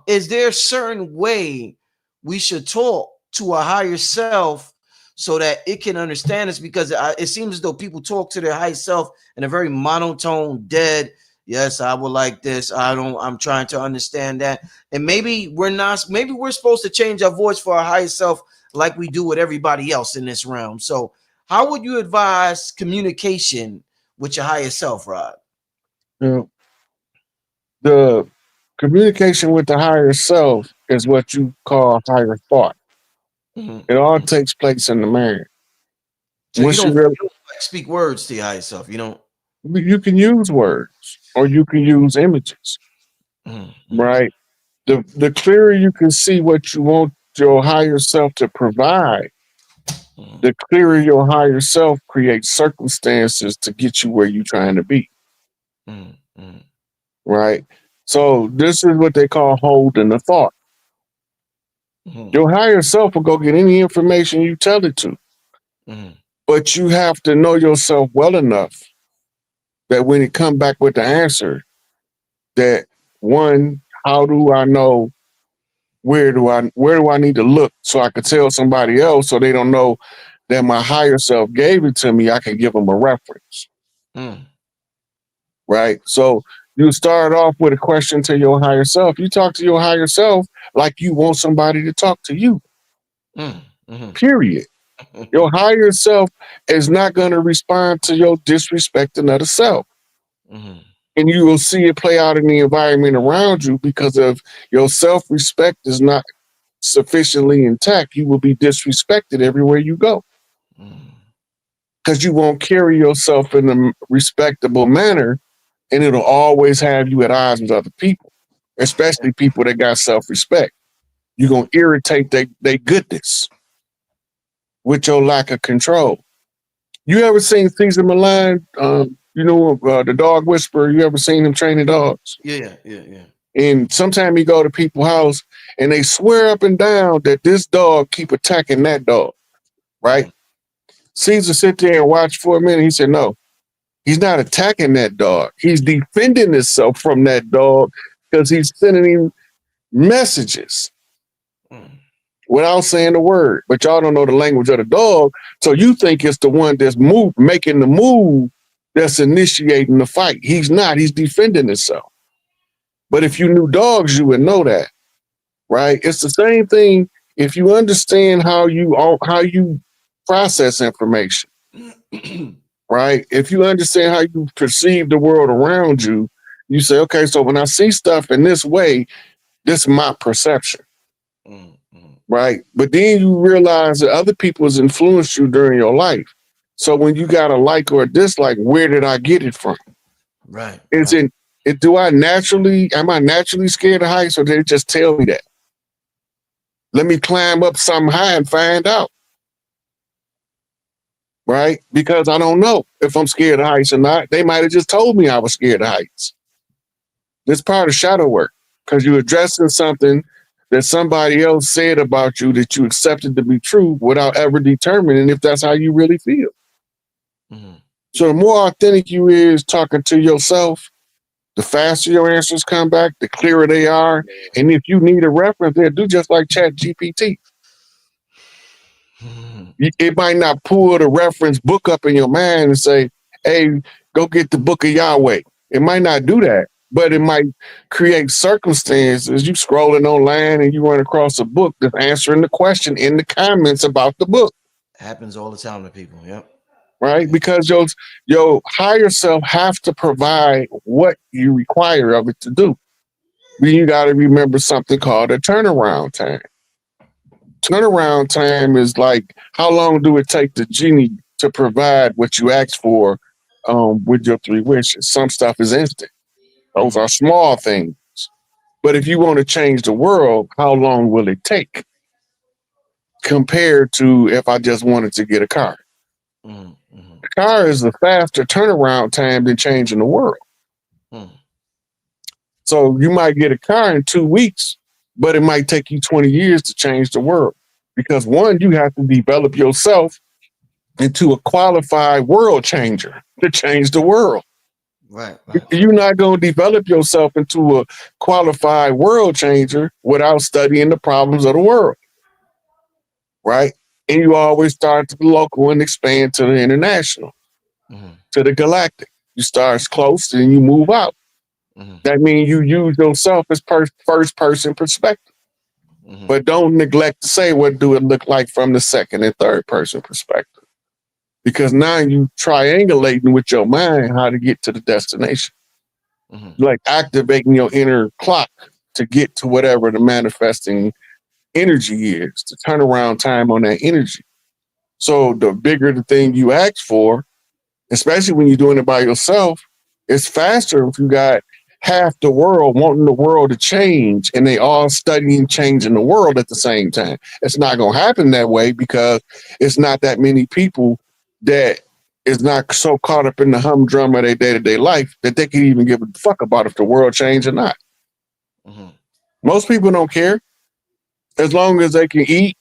Is there a certain way we should talk to a higher self so that it can understand us? Because it seems as though people talk to their higher self in a very monotone, dead. Yes, I would like this. I'm trying to understand that. And maybe we're not, maybe we're supposed to change our voice for our higher self like we do with everybody else in this realm. So, how would you advise communication with your higher self, Rod? You know, the communication with the higher self is what you call higher thought. Mhm. It all takes place in the mind. So you Once don't, you really, like, speak words to your higher self. You don't. you can use words or you can use images, Mhm, mhm, right? The clearer you can see what you want your higher self to provide, mhm, the clearer your higher self creates circumstances to get you where you're trying to be, mhm, mhm, right? So this is what they call holding the thought. mhm, Your higher self will go get any information you tell it to, mhm, but you have to know yourself well enough that when it come back with the answer, that one, how do I know where do I need to look so I could tell somebody else so they don't know that my higher self gave it to me, I can give them a reference, mhm, right? So you start off with a question to your higher self. You talk to your higher self like you want somebody to talk to you, mhm, mhm, period. Your higher self is not going to respond to your disrespecting of the self. mhm, And you will see it play out in the environment around you because of your self respect is not sufficiently intact. You will be disrespected everywhere you go mhm, because you won't carry yourself in a respectable manner, and it'll always have you at odds with other people, especially people that got self respect. You're going to irritate their goodness with your lack of control. You ever seen Caesar Milan? The dog whisperer. You ever seen him training dogs? yeah, yeah, yeah. And sometimes you go to people's house and they swear up and down that this dog keep attacking that dog, right? Mhm, Caesar sit there and watch for a minute. He said, no, he's not attacking that dog. He's defending himself from that dog because he's sending him messages mhm, without saying the word. But y'all don't know the language of the dog. So you think it's the one that's making the move that's initiating the fight. He's not. He's defending himself. But if you knew dogs, you would know that, right? It's the same thing if you understand how you process information, mhm, right? If you understand how you perceive the world around you, you say, okay, so when I see stuff in this way, this is my perception, mhm, mhm. right? But then you realize that other people has influenced you during your life. So when you got a like or a dislike, where did I get it from? Right, Is right. it am I naturally scared of heights or did it just tell me that? Let me climb up something high and find out, right? Because I don't know if I'm scared of heights or not. They might have just told me I was scared of heights. This part of shadow work because you're addressing something that somebody else said about you that you accepted to be true without ever determining if that's how you really feel. Mhm, So the more authentic you is talking to yourself, the faster your answers come back, the clearer they are. And if you need a reference, they'll do just like Chat GPT. mhm, It might not pull the reference book up in your mind and say, hey, go get the book of Yahweh. It might not do that, but it might create circumstances. You scrolling online and you run across a book that's answering the question in the comments about the book, happens all the time to people. Yep. right? Because your higher self have to provide what you require of it to do. Then you got to remember something called a turnaround time. Turnaround time is like how long do it take the genie to provide what you asked for with your three wishes? Some stuff is instant. Those Mm-hmm. are small things. But if you want to change the world, how long will it take compared to if I just wanted to get a car? Mm-hmm. A car is a faster turnaround time than changing the world. Mm-hmm. So you might get a car in 2 weeks, but it might take you 20 years to change the world. Because one, you have to develop yourself into a qualified world changer to change the world. Right, right. You're not going to develop yourself into a qualified world changer without studying the problems of the world, right? And you always start to the local and expand to the international, Mm-hmm. to the galactic. You start close and you move out. Mm-hmm. That means you use yourself as first person perspective. Mm-hmm. But don't neglect to say what do it look like from the second and third person perspective. Because now you triangulating with your mind how to get to the destination. Mm-hmm. Like activating your inner clock to get to whatever the manifesting energy is, to turn around time on that energy. So the bigger the thing you ask for, especially when you're doing it by yourself, it's faster if you got half the world wanting the world to change and they all studying changing the world at the same time. It's not going to happen that way because it's not that many people that is not so caught up in the humdrum of their day-to-day life that they can even give a fuck about if the world change or not. Mm-hmm. Most people don't care as long as they can eat.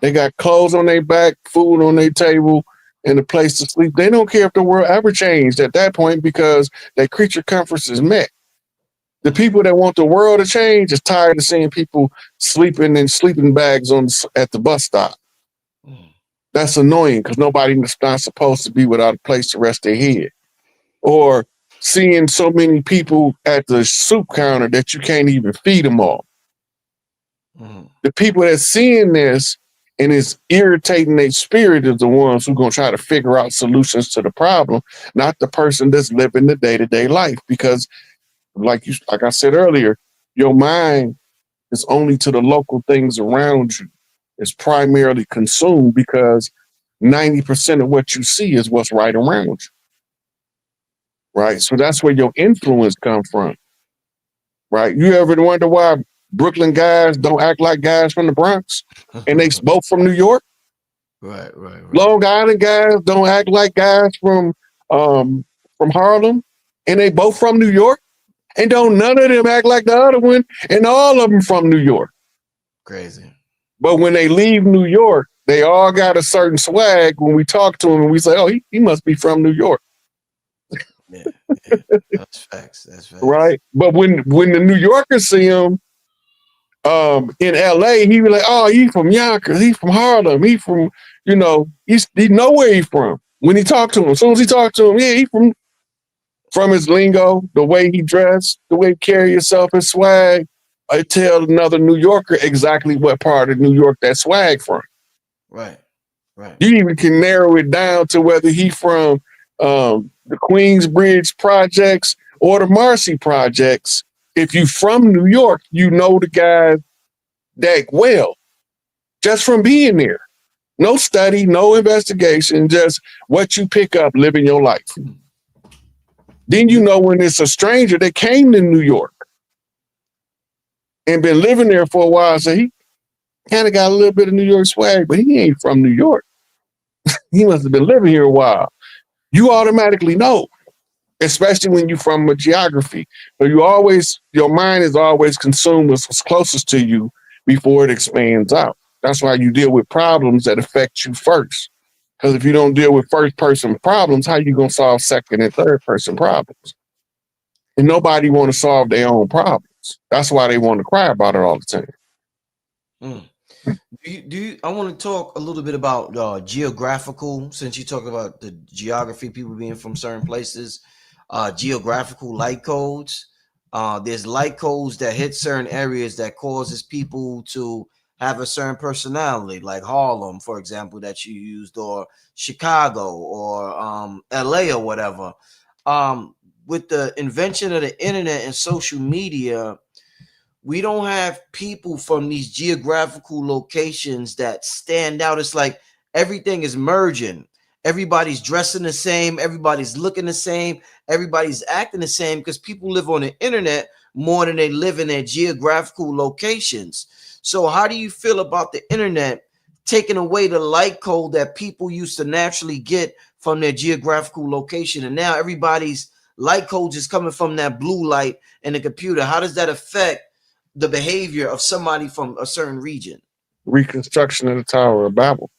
They got clothes on their back, food on their table, and a place to sleep. They don't care if the world ever changed at that point because their creature comforts is met. The people that want the world to change is tired of seeing people sleeping in sleeping bags at the bus stop. Mm-hmm. That's annoying because nobody's not supposed to be without a place to rest their head. Or seeing so many people at the soup counter that you can't even feed them all. Mm-hmm. The people that's seeing this and is irritating their spirit is the ones who are going to try to figure out solutions to the problem, not the person that's living the day-to-day life. Because like I said earlier, your mind is only to the local things around you. It's primarily consumed because 90% of what you see is what's right around you. Right. So that's where your influence comes from. Right. You ever wonder why Brooklyn guys don't act like guys from the Bronx? And they both from New York? Right, right, right. Long Island guys don't act like guys um from Harlem, and they both from New York, and don't none of them act like the other one, and all of them from New York. Crazy. But when they leave New York, they all got a certain swag. When we talk to them, and we say, "Oh, he must be from New York," Yeah, yeah. That's facts. That's facts. right? But when the New Yorkers see him in L.A., he be like, "Oh, he from Yonkers, he from Harlem, he from he know where he from." When he talk to him, as soon as he talk to him, yeah, he from his lingo, the way he dressed, the way he carry himself, his swag. I tell another New Yorker exactly what part of New York that swag from. Right, right. You even can narrow it down to whether he from the Queensbridge projects or the Marcy projects. If you from New York, you know the guy that well just from being there. No study, no investigation, just what you pick up living your life. Then you know when it's a stranger that came to New York and been living there for a while, so he kind of got a little bit of New York swag, but he ain't from New York. He must have been living here a while. You automatically know, especially when you're from a geography. So your mind is always consumed with what's closest to you before it expands out. That's why you deal with problems that affect you first. Because if you don't deal with first person problems, how you gonna solve second and third person problems? And nobody want to solve their own problems. That's why they want to cry about it all the time. Mm. I want to talk a little bit about geographical, since you talked about the geography, people being from certain places, geographical light codes. There's light codes that hit certain areas that causes people to have a certain personality, like Harlem, for example, that you used, or Chicago, or LA, or whatever. With the invention of the internet and social media, we don't have people from these geographical locations that stand out. It's like everything is merging. Everybody's dressing the same, everybody's looking the same, everybody's acting the same, because people live on the internet more than they live in their geographical locations. So how do you feel about the internet taking away the light code that people used to naturally get from their geographical location, and now everybody's light codes is coming from that blue light in the computer? How does that affect the behavior of somebody from a certain region? Reconstruction of the Tower of Babel.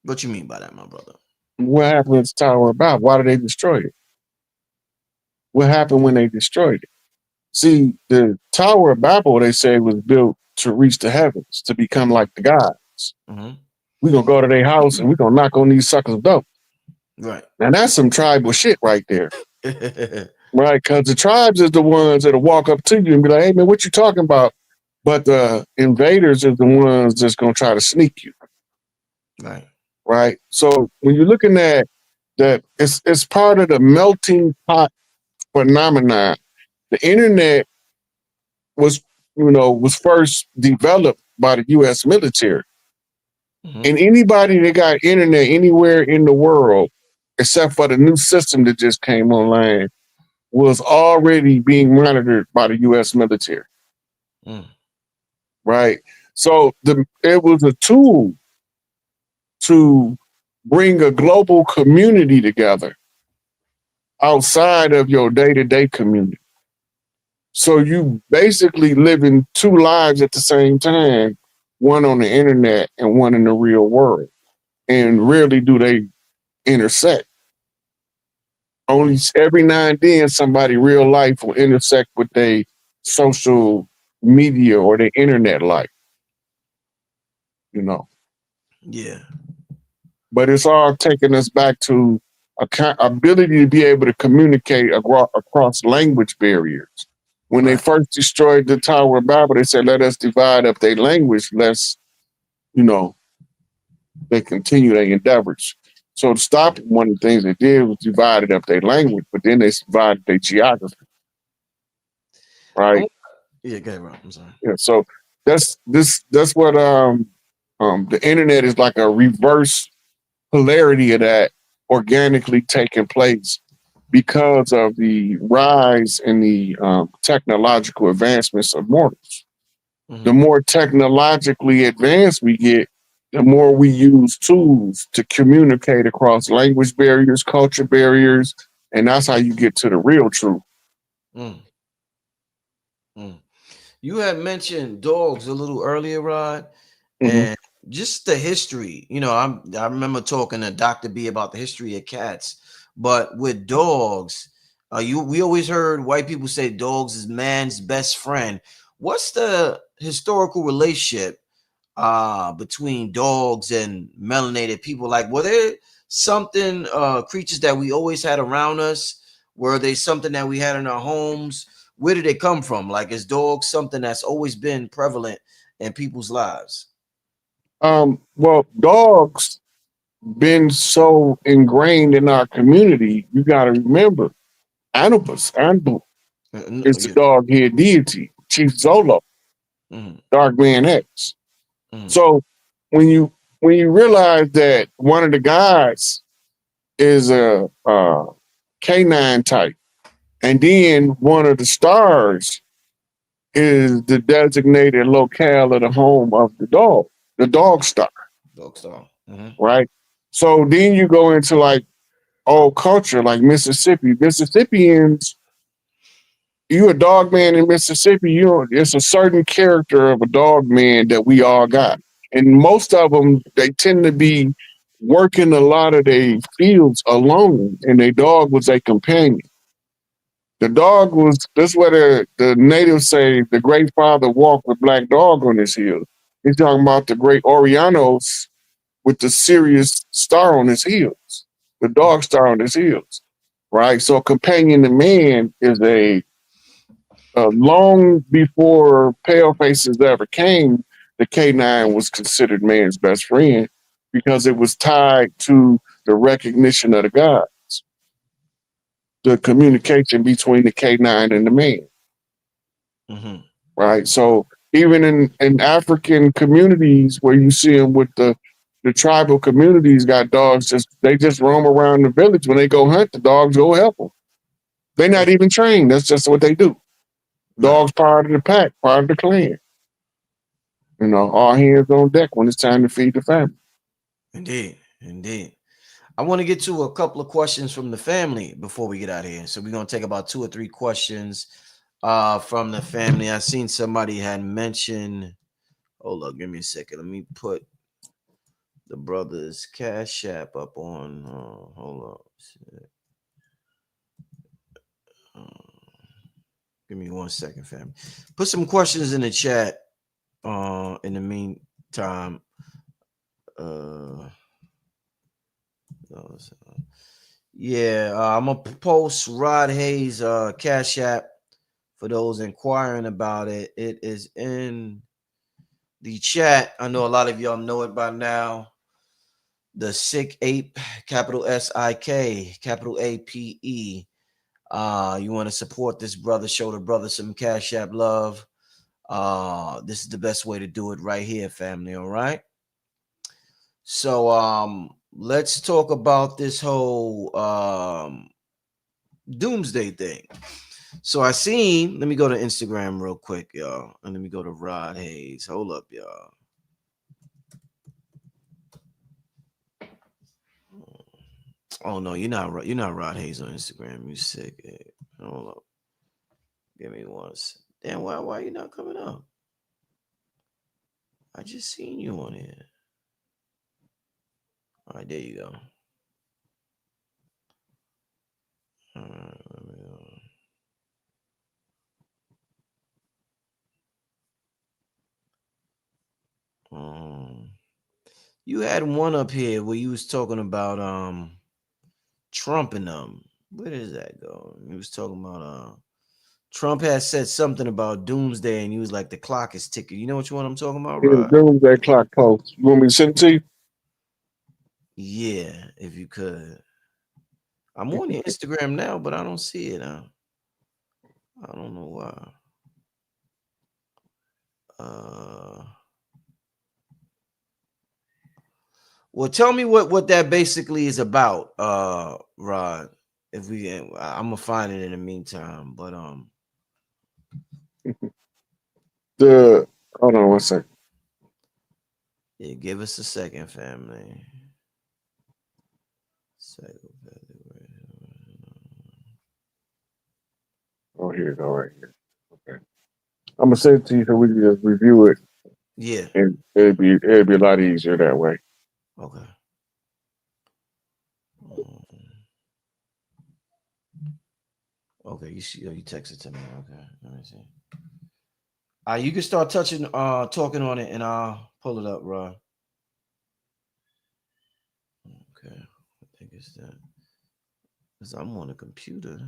What you mean by that, my brother? What happened with the Tower of Babel? Why did they destroy it? What happened when they destroyed it? See, the Tower of Babel, they say, was built to reach the heavens, to become like the gods. Mm-hmm. We're going to go to their house and we're going to knock on these suckers' door. Right. Now, that's some tribal shit right there. Right? Because the tribes is the ones that'll walk up to you and be like, hey, man, what you talking about? But the invaders is the ones that's going to try to sneak you. Right. Right? So when you're looking at that, it's part of the melting pot phenomenon. The internet was, was first developed by the U.S. military. Mm-hmm. And anybody that got internet anywhere in the world, except for the new system that just came online, was already being monitored by the U.S. military. Mm. Right? So it was a tool to bring a global community together outside of your day-to-day community. So you basically living two lives at the same time, one on the internet and one in the real world. And rarely do they intersect. Only every now and then somebody real life will intersect with their social media or their internet life, Yeah. But it's all taking us back to ability to be able to communicate across language barriers. When they Right. first destroyed the Tower of Babel, they said, let us divide up their language, lest, they continue their endeavors. So to stop it, one of the things they did was divided up their language, but then they divided their geography, right? Yeah, go ahead, Rob. I'm sorry. Yeah, so that's what the internet is like, a reverse polarity of that organically taking place because of the rise in the technological advancements of mortals. Mm-hmm. The more technologically advanced we get, the more we use tools to communicate across language barriers, culture barriers, and that's how you get to the real truth. Mm. Mm. You had mentioned dogs a little earlier, Rod, and just the history. I remember talking to Dr. B about the history of cats, but with dogs, we always heard white people say dogs is man's best friend. What's the historical relationship between dogs and melanated people? Like, were there something creatures that we always had around us? Were they something that we had in our homes? Where did they come from? Like, is dogs something that's always been prevalent in people's lives? Well, dogs been so ingrained in our community. You got to remember, Anubis is the Yeah. dog head deity, Chief Zolo, Mm-hmm. Dark Man X. Mm-hmm. So when you realize that one of the gods is a canine type, and then one of the stars is the designated locale of the home of the dog star, Dog star. Mm-hmm. right? So then you go into like old culture, like Mississippi. Mississippians, you a dog man in Mississippi, it's a certain character of a dog man that we all got. And most of them, they tend to be working a lot of their fields alone, and their dog was a companion. The dog was, that's what the natives say, the great father walked with black dog on his heels. He's talking about the great Orianos with the Sirius star on his heels, the dog star on his heels, right? So companion to man is a long before pale faces ever came. the K9 was considered man's best friend because it was tied to the recognition of the gods, the communication between the K9 and the man, Mm-hmm. right? So even in African communities where you see them with the tribal communities got dogs, they just roam around the village. When they go hunt, the dogs go help them. They're not even trained. That's just what they do. Right. Dogs part of the pack, part of the clan. All hands on deck when it's time to feed the family. Indeed. Indeed. I want to get to a couple of questions from the family before we get out of here. So we're gonna take about 2 or 3 questions from the family. I seen somebody had mentioned. Hold up, give me a second. Let me put the brother's cash app up on. Hold up. Uh, give me 1 second, family. Put some questions in the chat. In the meantime, uh, yeah, I'm gonna post Rod Hayes' cash app for those inquiring about it. It is in the chat. I know a lot of y'all know it by now. The Sick Ape, capital SIK, capital APE. You want to support this brother, show the brother some cash app love. This is the best way to do it right here, family. All right. So let's talk about this whole Doomsday thing. So I seen, let me go to Instagram real quick, y'all. And let me go to Rod Hayes. Hold up, y'all. Oh no, you're not Rod Hayes on Instagram. You sick. Hey, hold up. Give me once. Damn, why you not coming up? I just seen you on here. All right, there you go. All right, let me, you had one up here where you was talking about Trump and where does that go? He was talking about Trump has said something about doomsday and he was like the clock is ticking. You know what I'm talking about, Yeah, the Rod? doomsday clock post. You want me to send it to you? Yeah, if you could. I'm on your Instagram now, but I don't see it. I don't know why. Uh well, tell me what that basically is about, Rod. If we I'm gonna find it in the meantime. But The hold on one second. yeah, give us a second, family. Second. Oh, here you go, right here. Okay. I'm gonna send it to you so we can just review it, Yeah. and it'd be a lot easier that way. Okay. Um, okay, you see, you texted to me. Okay, let me see. You can start talking on it, and I'll pull it up, Rod. Okay, I think it's that. Cause I'm on a computer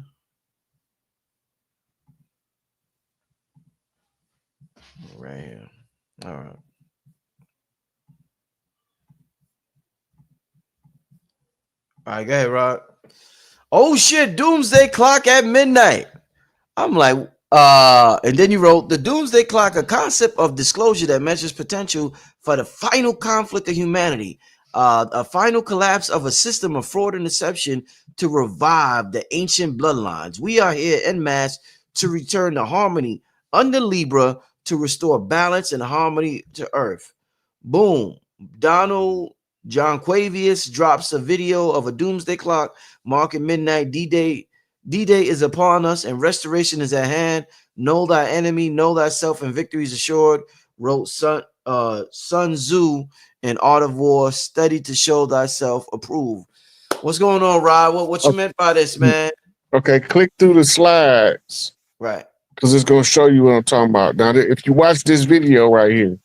right here. All right. All right, go ahead, Rod. Oh shit! Doomsday clock at midnight. I'm like, and then you wrote the Doomsday Clock, a concept of disclosure that measures potential for the final conflict of humanity, a final collapse of a system of fraud and deception to revive the ancient bloodlines. We are here en masse to return to harmony under Libra to restore balance and harmony to Earth. Boom. Donald John Quavius drops a video of a doomsday clock marking midnight D-Day. D-Day is upon us and restoration is at hand. Know thy enemy, know thyself, and victory is assured. Wrote Sun Tzu in Art of War. Study to show thyself approved. What's going on, Rod? What you meant by this, man? Okay, click through the slides Right. because it's gonna show you what I'm talking about. Now, if you watch this video right here,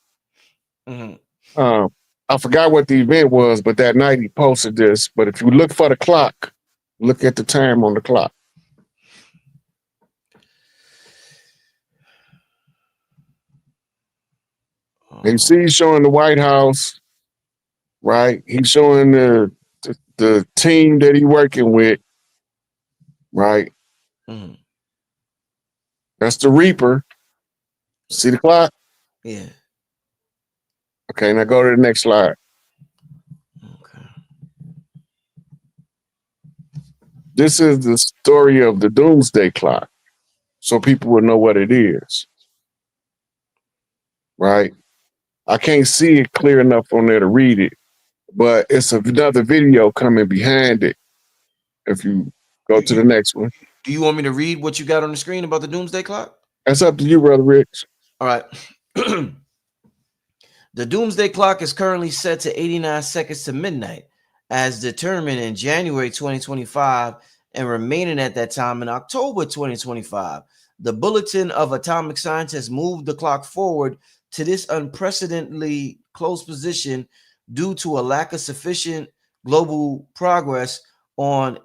Mm-hmm. um, I forgot what the event was, but that night he posted this. But if you look for the clock, look at the time on the clock. And see, he's showing the White House, right? He's showing the team that he working with, right? Mm. That's the Reaper. See the clock? Yeah. Okay, now go to the next slide. Okay. This is the story of the Doomsday Clock, so people will know what it is, right? I can't see it clear enough on there to read it, but it's another video coming behind it. If you go You, to you the next one, do you want me to read what you got on the screen about the Doomsday Clock? that's up to you, brother Rich. All right. The Doomsday Clock is currently set to 89 seconds to midnight, as determined in January 2025 and remaining at that time in October 2025. The Bulletin of Atomic Science has moved the clock forward to this unprecedentedly close position due to a lack of sufficient global progress on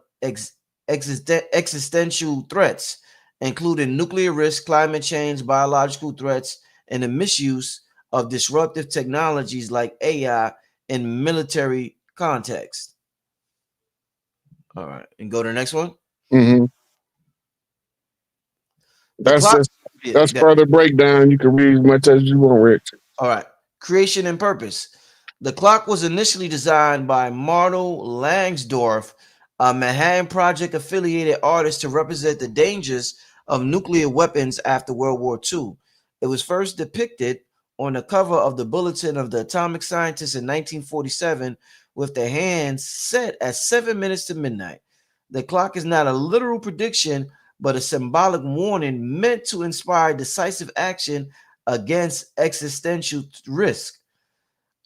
existential threats, including nuclear risk, climate change, biological threats, and the misuse of disruptive technologies like AI in military context. All right, and go to the next one. Mm-hmm. The That's clock. just Yeah, that's further breakdown. You can read as much as you want, Rich. all right. Creation and purpose. The clock was initially designed by Martel Langsdorff, a Manhattan Project affiliated artist, to represent the dangers of nuclear weapons after World War II. It was first depicted on the cover of the Bulletin of the Atomic Scientists in 1947 with the hands set at 7 minutes to midnight. The clock is not a literal prediction, but a symbolic warning meant to inspire decisive action against existential risk.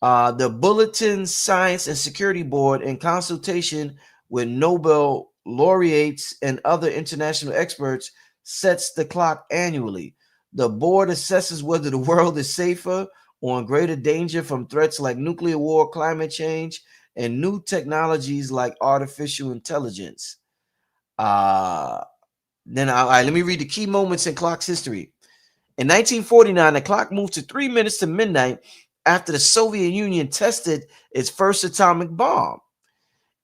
The Bulletin Science and Security Board, in consultation with Nobel laureates and other international experts, sets the clock annually. The board assesses whether the world is safer or in greater danger from threats like nuclear war, climate change, and new technologies like artificial intelligence. Uh, all right, let me read the key moments in clock's history. In 1949, the clock moved to 3 minutes to midnight after the Soviet Union tested its first atomic bomb.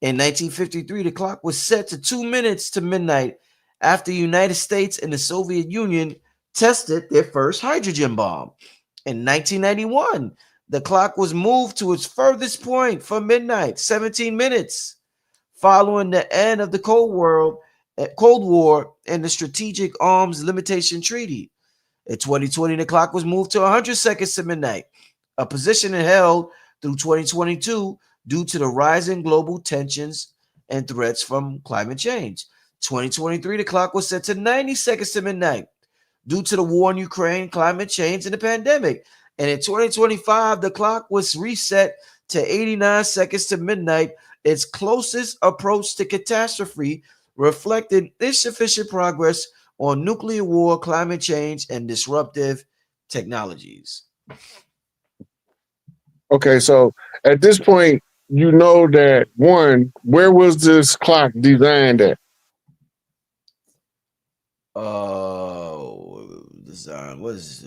In 1953, the clock was set to 2 minutes to midnight after the United States and the Soviet Union tested their first hydrogen bomb. In 1991, the clock was moved to its furthest point for midnight, 17 minutes, following the end of the Cold War and the Strategic Arms Limitation Treaty. In 2020, the clock was moved to 100 seconds to midnight, a position it held through 2022 due to the rising global tensions and threats from climate change. 2023, the clock was set to 90 seconds to midnight due to the war in Ukraine, climate change, and the pandemic. And in 2025, the clock was reset to 89 seconds to midnight, its closest approach to catastrophe, reflecting insufficient progress on nuclear war, climate change, and disruptive technologies. Okay, so at this point, you know that one, where was this clock designed at? Design was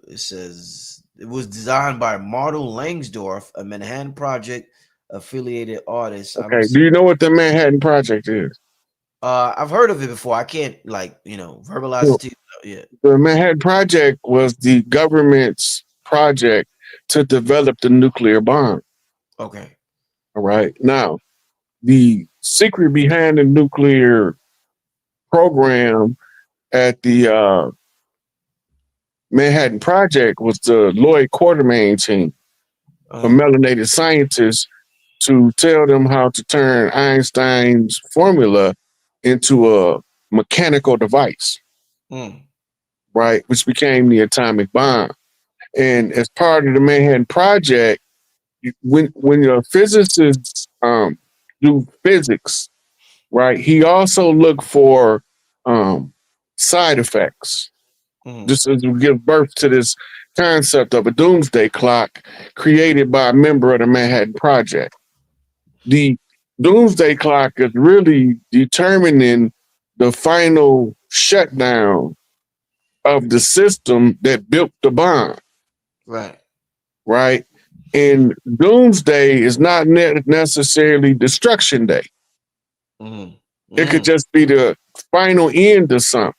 it says it was designed by Martel Langsdorff, a Manhattan Project affiliated artist. I'm Okay, do you know what the Manhattan Project is? I've heard of it before. I can't verbalize So it to you. Yeah. the Manhattan Project was the government's project to develop the nuclear bomb. Okay. All right. Now, the secret behind the nuclear program at the Manhattan Project was the Lloyd Quartermain team of Uh-huh. melanated scientists to tell them how to turn Einstein's formula into a mechanical device, Mm. right? Which became the atomic bomb. And as part of the Manhattan Project, when your physicists do physics, right, he also looked for um, side effects. Mm. This is to give birth to this concept of a doomsday clock created by a member of the Manhattan Project. The doomsday clock is really determining the final shutdown of the system that built the bomb. Right. right? And Doomsday is not necessarily Destruction Day. Mm-hmm. It could Mm-hmm. just be the final end of something.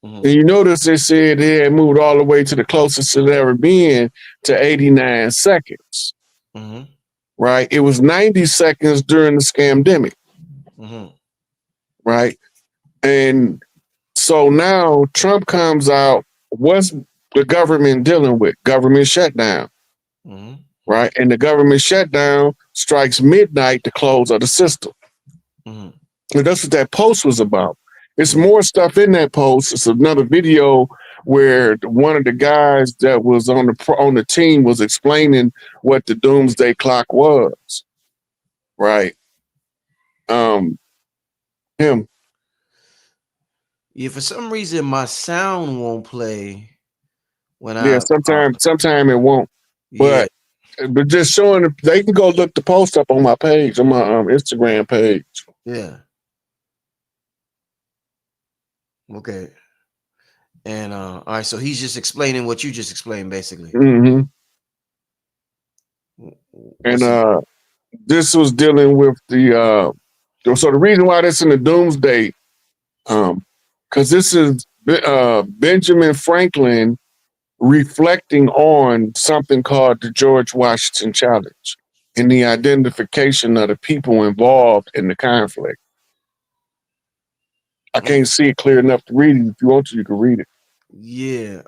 And Mm-hmm. you notice they said they had moved all the way to the closest it ever been to 89 seconds, Mm-hmm. right? It was 90 seconds during the scamdemic, Mm-hmm. right? And so now Trump comes out. What's the government dealing with? Government shutdown, Mm-hmm. right? And the government shutdown strikes midnight to close of the system. Mm-hmm. And that's what that post was about. It's Mm-hmm. more stuff in that post. It's another video where one of the guys that was on the team was explaining what the doomsday clock was. Right. Um. Him. Yeah, for some reason my sound won't play when Yeah. I Sometime it won't. yeah, But just showing they can go look the post up on my page on my Instagram page. yeah. Okay. And all right, so he's just explaining what you just explained basically. Hmm. And What's his this was dealing with the so the reason why this in the doomsday because this is Benjamin Franklin reflecting on something called the George Washington Challenge and the identification of the people involved in the conflict. I mm, can't see it clear enough to read it. If you want to, you can read it. yeah,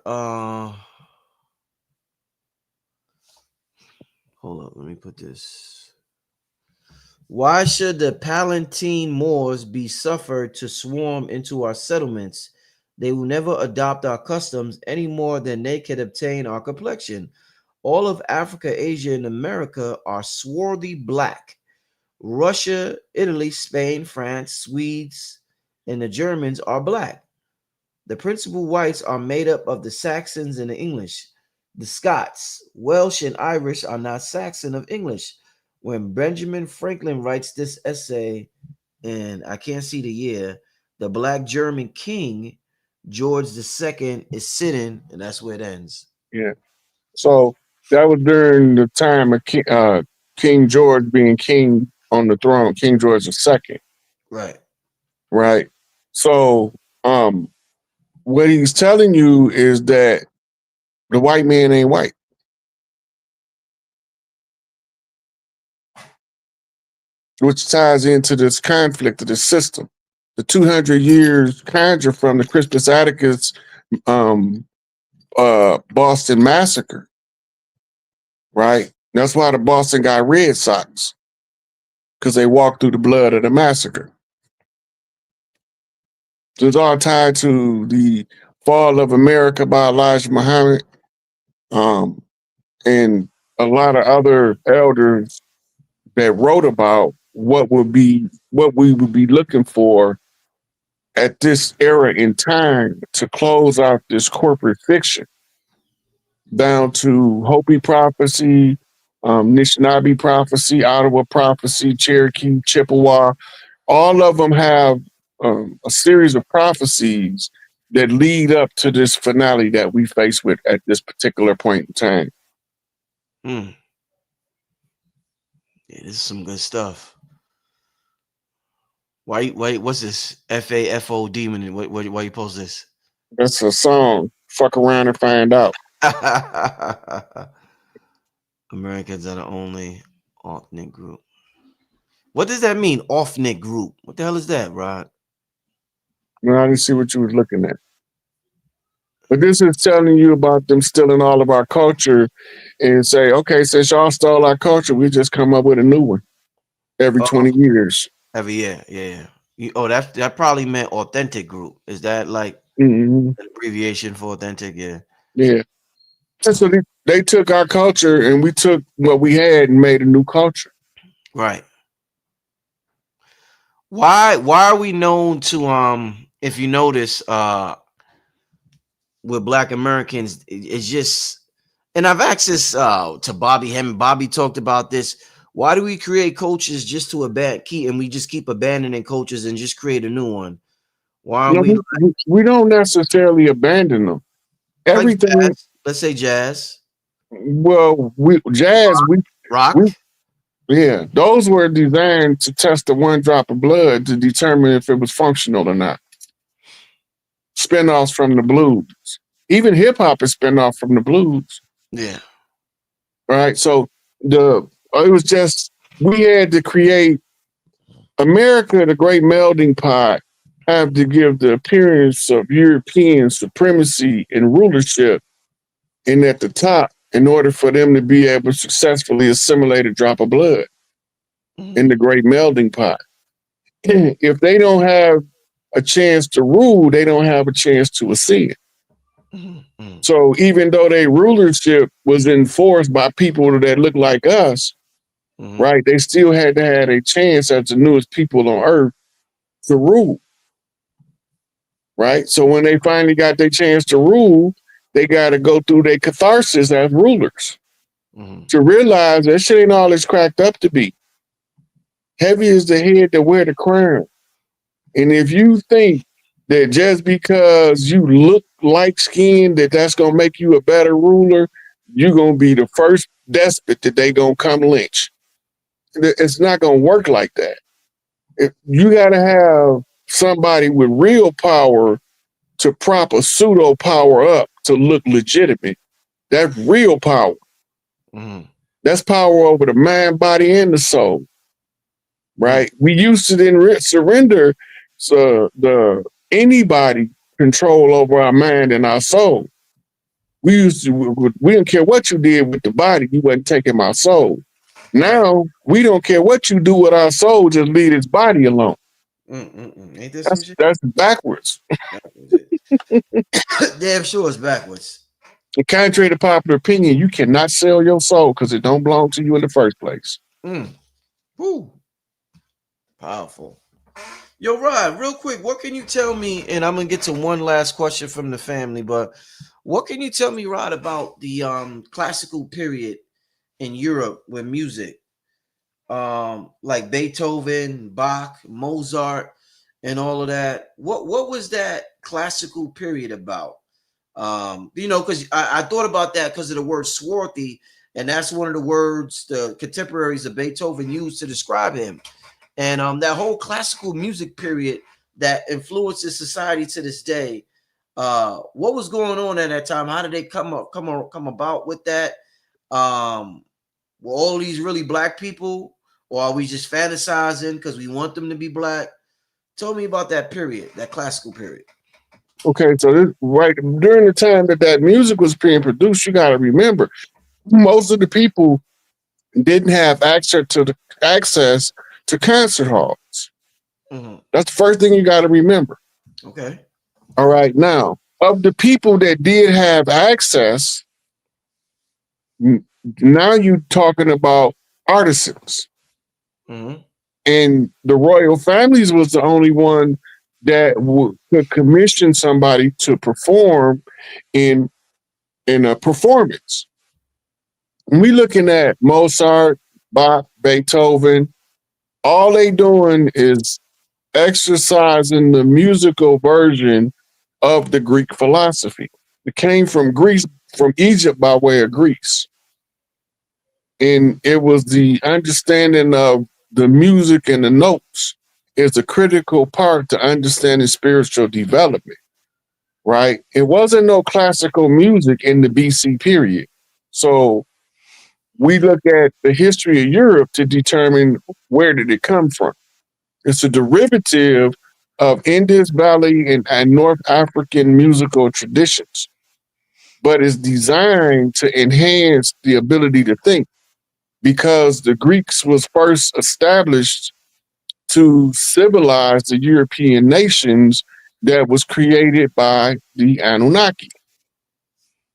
hold up, let me put this. Why should the Palatine Moors be suffered to swarm into our settlements? They will never adopt our customs any more than they can obtain our complexion. All of Africa, Asia, and America are swarthy black. Russia, Italy, Spain, France, Swedes, and the Germans are black. The principal whites are made up of the Saxons and the English. The Scots, Welsh, and Irish are not Saxon of English. When Benjamin Franklin writes this essay, and I can't see the year, the black German king, George II, is sitting, and that's where it ends. Yeah. So that was during the time of King George being king on the throne, King George II, Right. right? So um, what he's telling you is that the white man ain't white, which ties into this conflict of the system. The 200 years conjure from the Crispus Attucks um, Boston Massacre, right? That's why the Boston got Red Sox, because they walked through the blood of the massacre. So it's all tied to the fall of America by Elijah Muhammad, um, and a lot of other elders that wrote about what we would be looking for at this era in time to close out this corporate fiction down to Hopi prophecy, Nishnabee prophecy, Ottawa prophecy, Cherokee, Chippewa. All of them have a series of prophecies that lead up to this finale that we face with at this particular point in time. Hmm. Yeah, this is some good stuff. Why, what's this? FAFO demon? Why you post this? That's a song. Fuck around and find out. Americans are the only ethnic group. What does that mean? Ethnic group. What the hell is that, Rod? Well, I didn't see what you was looking at. But this is telling you about them stealing all of our culture and say, okay, since y'all stole our culture, we just come up with a new one every Oh, 20 years. every year. Yeah, yeah. Oh, that probably meant authentic group. Is that like Mm-hmm. an abbreviation for authentic? Yeah. Yeah. And so they took our culture and we took what we had and made a new culture. Right. Why are we known to if you notice with black Americans, it's just, and I've asked this to Bobby Hemming. Bobby talked about this. Why do we create coaches just to keep, and we just keep abandoning coaches and just create a new one? Why aren't No, we we don't necessarily abandon them. like Everything, jazz? Let's say jazz. well, we Rock. yeah, those were designed to test the one drop of blood to determine if it was functional or not. Spinoffs from the blues. Even hip hop is spinoff from the blues, Yeah. right? So the it was just we had to create America, the great melding pot, have to give the appearance of European supremacy and rulership and at the top in order for them to be able to successfully assimilate a drop of blood in Mm-hmm. the great melding pot. If they don't have a chance to rule, they don't have a chance to ascend. Mm-hmm. So even though their rulership was enforced by people that look like us, Mm-hmm. right, they still had to have a chance as the newest people on earth to rule, right? So when they finally got their chance to rule, they got to go through their catharsis as rulers Mm-hmm. to realize that shit ain't all it's cracked up to be. Heavy is the head that wear the crown. And if you think that just because you look like skin, that that's going to make you a better ruler, you're going to be the first despot that they going to come lynch. It's not going to work like that. You got to have somebody with real power to prop a pseudo power up to look legitimate. That's real power. Mm-hmm. That's power over the mind, body, and the soul. Right? We used to then surrender so the anybody control over our mind and our soul. We used to we didn't care what you did with the body, you wasn't taking my soul. Right. Now we don't care what you do with our soul, just leave its body alone. Mm-mm-mm. Ain't this some shit? That's backwards. Backwards. Damn sure it's backwards. And contrary to popular opinion, you cannot sell your soul because it don't belong to you in the first place. Mm. Woo. Powerful. Yo, Rod, real quick, what can you tell me? And I'm gonna get to one last question from the family, but what can you tell me, Rod, about the classical period in Europe with music? Like Beethoven, Bach, Mozart, and all of that. What was that classical period about? Because I thought about that because of the word swarthy, and that's one of the words the contemporaries of Beethoven used to describe him. And that whole classical music period that influences society to this day. What was going on at that time? How did they come about with that? Um, were all these really black people, or are we just fantasizing because we want them to be black? Tell me about that period, that classical period. Okay, so this, right during the time that that music was being produced, you got to remember most of the people didn't have access to concert halls. Mm-hmm. That's the first thing you got to remember. Okay. All right, now of the people that did have access, now you're talking about artisans, Mm-hmm. and the royal families was the only one that could commission somebody to perform in a performance. When we looking at Mozart, Bach, Beethoven, all they doing is exercising the musical version of the Greek philosophy. It came from Greece, from Egypt by way of Greece. And it was the understanding of the music and the notes is a critical part to understanding spiritual development, right? It wasn't no classical music in the BC period. So we look at the history of Europe to determine where did it come from. It's a derivative of Indus Valley and North African musical traditions, but it's designed to enhance the ability to think because the Greeks was first established to civilize the European nations that was created by the Anunnaki.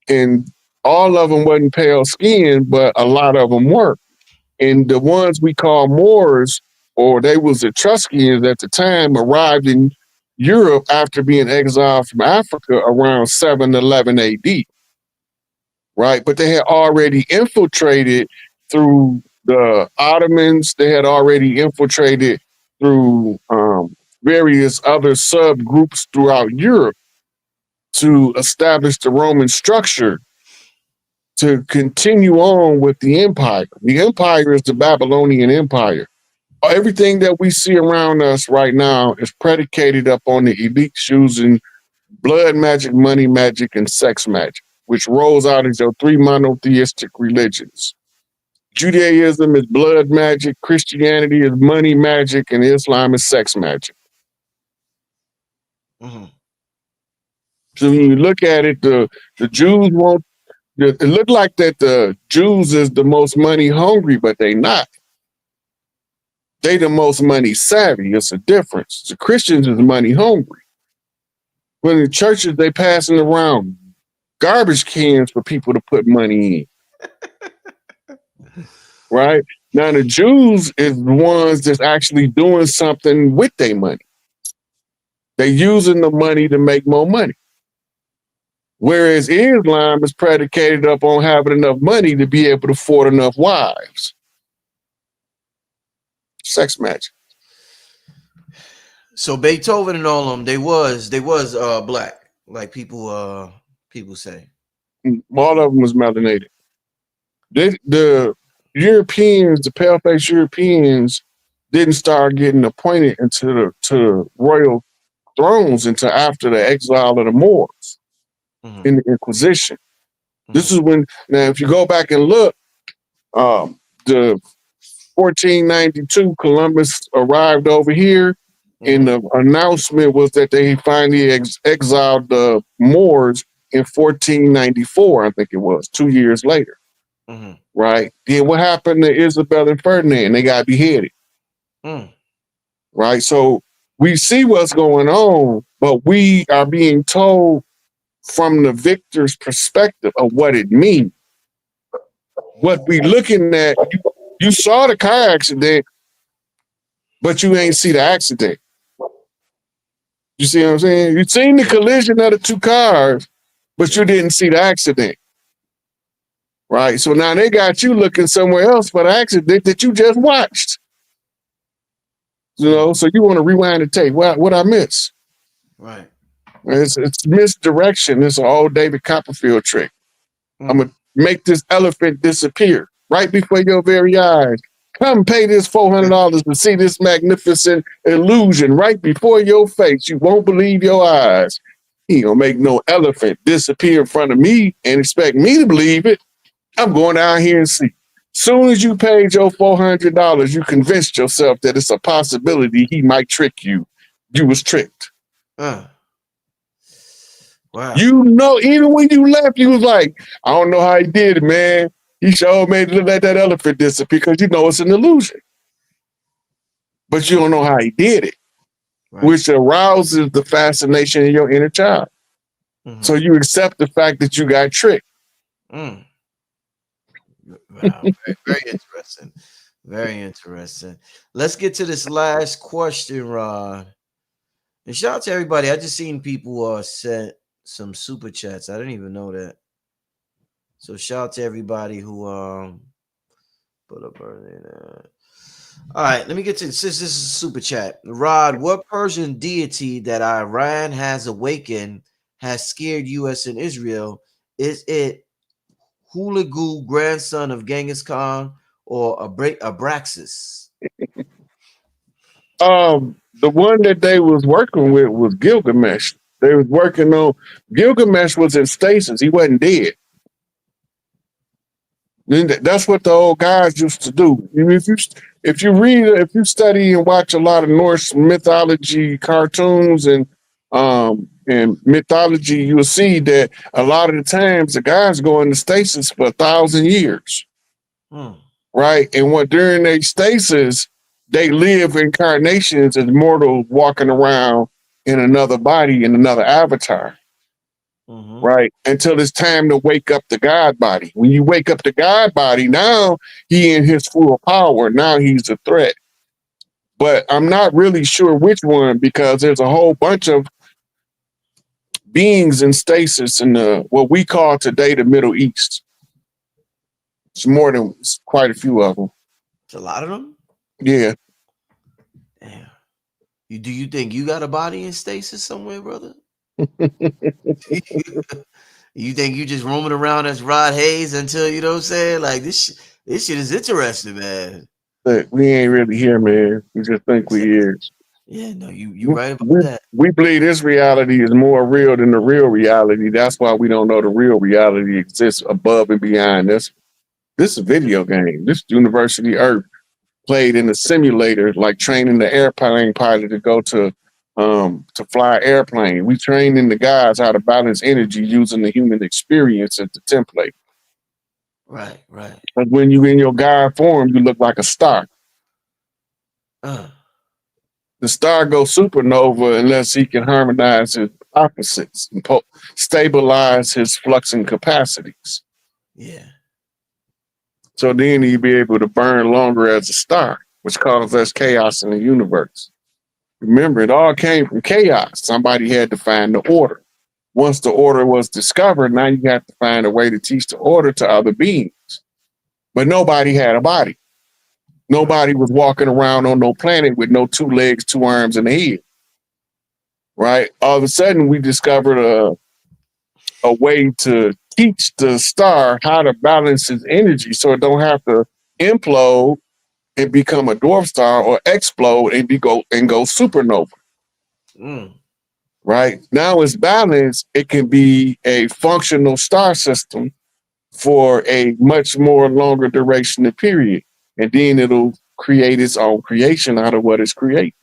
And all of them wasn't pale skinned, but a lot of them were. And the ones we call Moors, or they was Etruscans at the time, arrived in Europe after being exiled from Africa around 711 AD, right? But they had already infiltrated through the Ottomans. They had already infiltrated through various other subgroups throughout Europe to establish the Roman structure to continue on with the empire. The empire is the Babylonian Empire. Everything that we see around us right now is predicated upon the elites using blood magic, money magic, and sex magic, which rolls out as your three monotheistic religions. Judaism is blood magic, Christianity is money magic, and Islam is sex magic. Mm-hmm. So when you look at it, the Jews won't. It looked like that the Jews is the most money hungry, but they not. They the most money savvy. It's a difference. The Christians is money hungry. When the churches they passing around garbage cans for people to put money in, right? Now the Jews is the ones that's actually doing something with their money. They're using the money to make more money. Whereas Islam is predicated upon having enough money to be able to afford enough wives. Sex magic. So Beethoven and all of them, they was black, like people say. All of them was melanated. The Europeans, the pale face Europeans, didn't start getting appointed into to royal thrones until after the exile of the Moors Mm-hmm. in the Inquisition. This Mm-hmm. is when now if you go back and look, the 1492 Columbus arrived over here, and the announcement was that they finally exiled the Moors in 1494. I think it was 2 years later. Mm-hmm. Right? Then what happened to Isabel and Ferdinand? They got beheaded. Mm. Right? So we see what's going on, but we are being told from the victor's perspective of what it means. What we looking at, you saw the car accident, but you ain't see the accident. You see what I'm saying? You seen the collision of the two cars, but you didn't see the accident. Right? So now they got you looking somewhere else for the accident that you just watched. You know, so you want to rewind the tape. What I miss? Right. It's misdirection. It's an old David Copperfield trick. Mm. I'm gonna make this elephant disappear right before your very eyes. Come pay this $400 to see this magnificent illusion right before your face. You won't believe your eyes. He gonna make no elephant disappear in front of me and expect me to believe it. I'm going down here and see. Soon as you paid your $400, you convinced yourself that it's a possibility he might trick you. You was tricked. Wow. You know, even when you left, you was like, I don't know how he did it, man. He sure made it let that elephant disappear because you know it's an illusion. But you don't know how he did it, Right. which arouses the fascination in your inner child. Mm-hmm. So you accept the fact that you got tricked. Mm. Wow. Very interesting. Very interesting. Let's get to this last question, Rod. And shout out to everybody. I just seen people sent some super chats. I didn't even know that. So shout out to everybody who put up all right, let me get to since this is a super chat. Rod, what Persian deity that Iran has awakened has scared US and Israel? Is it Hulagu, grandson of Genghis Khan, or Abraxas? The one that they was working with was Gilgamesh. They was working on Gilgamesh was in stasis. He wasn't dead. That's what the old guys used to do. If you read, if you study and watch a lot of Norse mythology cartoons and mythology, you'll see that a lot of the times the guys go into stasis for 1,000 years, right? And what during their stasis, they live incarnations as mortals walking around in another body in another avatar. Right? Until it's time to wake up the God body. When you wake up the God body, now he in his full power. Now he's a threat. But I'm not really sure which one because there's a whole bunch of beings in stasis in what we call today the Middle East. It's quite a few of them. It's a lot of them? Yeah. Damn. Do you think you got a body in stasis somewhere, brother? You think you just roaming around as Rod Hayes until you know what I'm saying? Like this shit is interesting, man. But we ain't really here, man. We just think we is. Yeah, no, you We, right about we, that. we believe this reality is more real than the real reality. That's why we don't know the real reality exists above and beyond this. This is a video game. This University Earth played in a simulator, like training the airplane pilot to fly an airplane. We training the guys how to balance energy using the human experience as the template. Right, right. But when you in your God form, you look like a star. Uh, The star goes supernova unless he can harmonize his opposites and stabilize his fluxing capacities. yeah. So then he'd be able to burn longer as a star, which causes less chaos in the universe. Remember, it all came from chaos. Somebody had to find the order. Once the order was discovered, now you have to find a way to teach the order to other beings. But nobody had a body. Nobody was walking around on no planet with no 2 legs, 2 arms, and a head. Right? All of a sudden, we discovered a way to teach the star how to balance its energy so it don't have to implode and become a dwarf star or explode and go supernova. Mm, Right? Now it's balanced, it can be a functional star system for a much more longer duration of period. And then it'll create its own creation out of what it's created.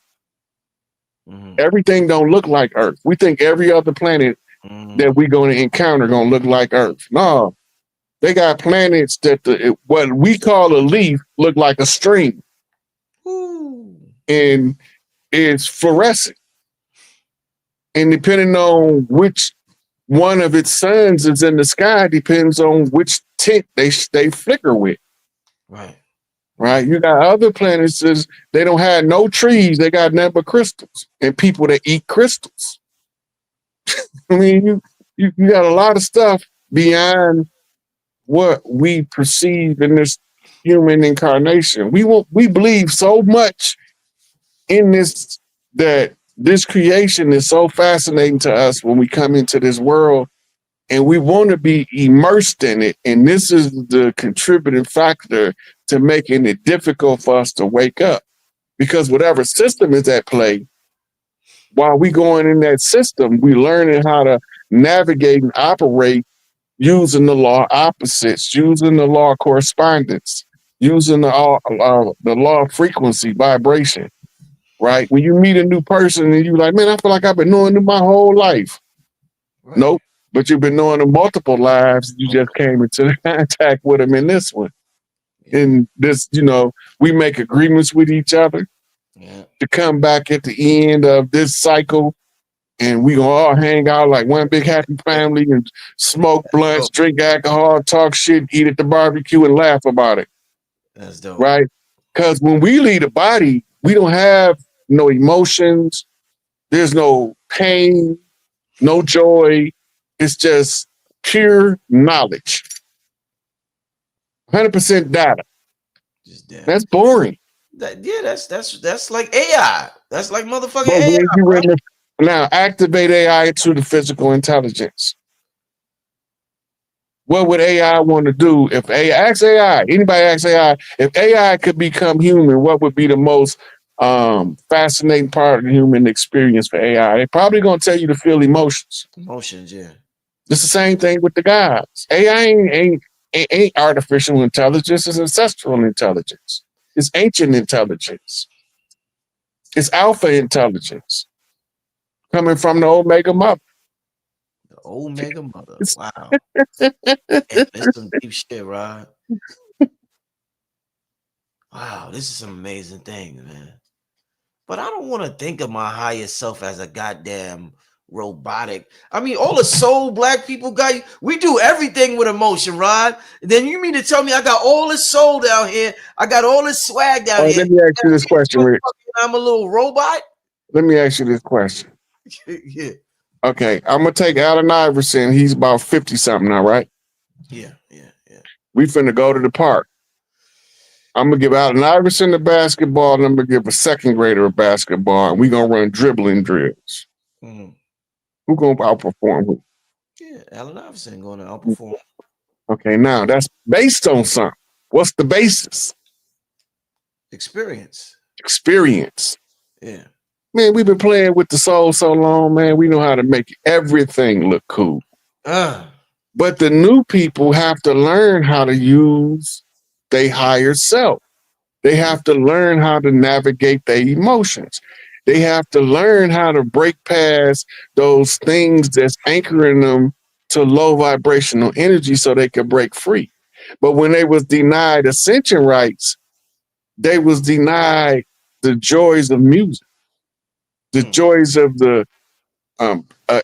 mm, Everything don't look like Earth. We think every other planet that mm. we're going to encounter going to look like Earth. No, they got planets that what we call a leaf look like a string, Ooh. and it's fluorescent. And depending on which one of its suns is in the sky, depends on which tint they flicker with. Right. Right? You got other planets they don't have no trees, they got nothing but crystals, and people that eat crystals. I mean, you got a lot of stuff beyond what we perceive in this human incarnation. We believe so much in this that this creation is so fascinating to us when we come into this world, and we want to be immersed in it. And this is the contributing factor to making it difficult for us to wake up, because whatever system is at play, while we going in that system, we learning how to navigate and operate using the law opposites, using the law correspondence, using the law of frequency, vibration, right? When you meet a new person and you're like, man, I feel like I've been knowing them my whole life. Right. Nope. But you've been knowing them multiple lives. You just came into contact with them in this one. Yeah. And this, we make agreements with each other Yeah. to come back at the end of this cycle, and we gonna all hang out like one big happy family and smoke blunts, Dope. drink alcohol, talk shit, eat at the barbecue, and laugh about it, That's dope. right? Because when we leave the body, we don't have no emotions. There's no pain, no joy. It's just pure knowledge, 100% data. Just damn. That's boring. Yeah, that's like AI. That's like motherfucking But AI. when you in the now activate AI to the physical intelligence. What would AI want to do if anybody ask AI, if AI could become human, what would be the most fascinating part of the human experience for AI? They're probably going to tell you to feel emotions. Emotions, yeah. It's the same thing with the guys. AI ain't artificial intelligence, it's ancestral intelligence. It's ancient intelligence. It's alpha intelligence coming from the Omega mother. The old mega mother. It's, Wow. Damn, that's some deep shit, Rod. Wow, this is some amazing things, man. But I don't want to think of my higher self as a goddamn robotic. I mean, all the soul black people got, we do everything with emotion, Rod. Then you mean to tell me I got all this soul down here? I got all this swag down all right, here. let me ask you this question, Rich. I'm a little robot? Let me ask you this question. Yeah. Okay, I'm gonna take Allen Iverson. He's about 50 something now, right? Yeah, yeah, yeah. We finna go to the park. I'm gonna give Allen Iverson the basketball, and I'm gonna give a second grader a basketball, and we gonna run dribbling drills. Mhm. Who gonna outperform who? Yeah, Allen Iverson going to outperform. Okay, now that's based on something. What's the basis? Experience. Experience. Yeah. Man, we've been playing with the soul so long, man. We know how to make everything look cool. Uh, But the new people have to learn how to use their higher self. They have to learn how to navigate their emotions. They have to learn how to break past those things that's anchoring them to low vibrational energy so they can break free. But when they was denied ascension rights, they was denied the joys of music, the mm, joys of the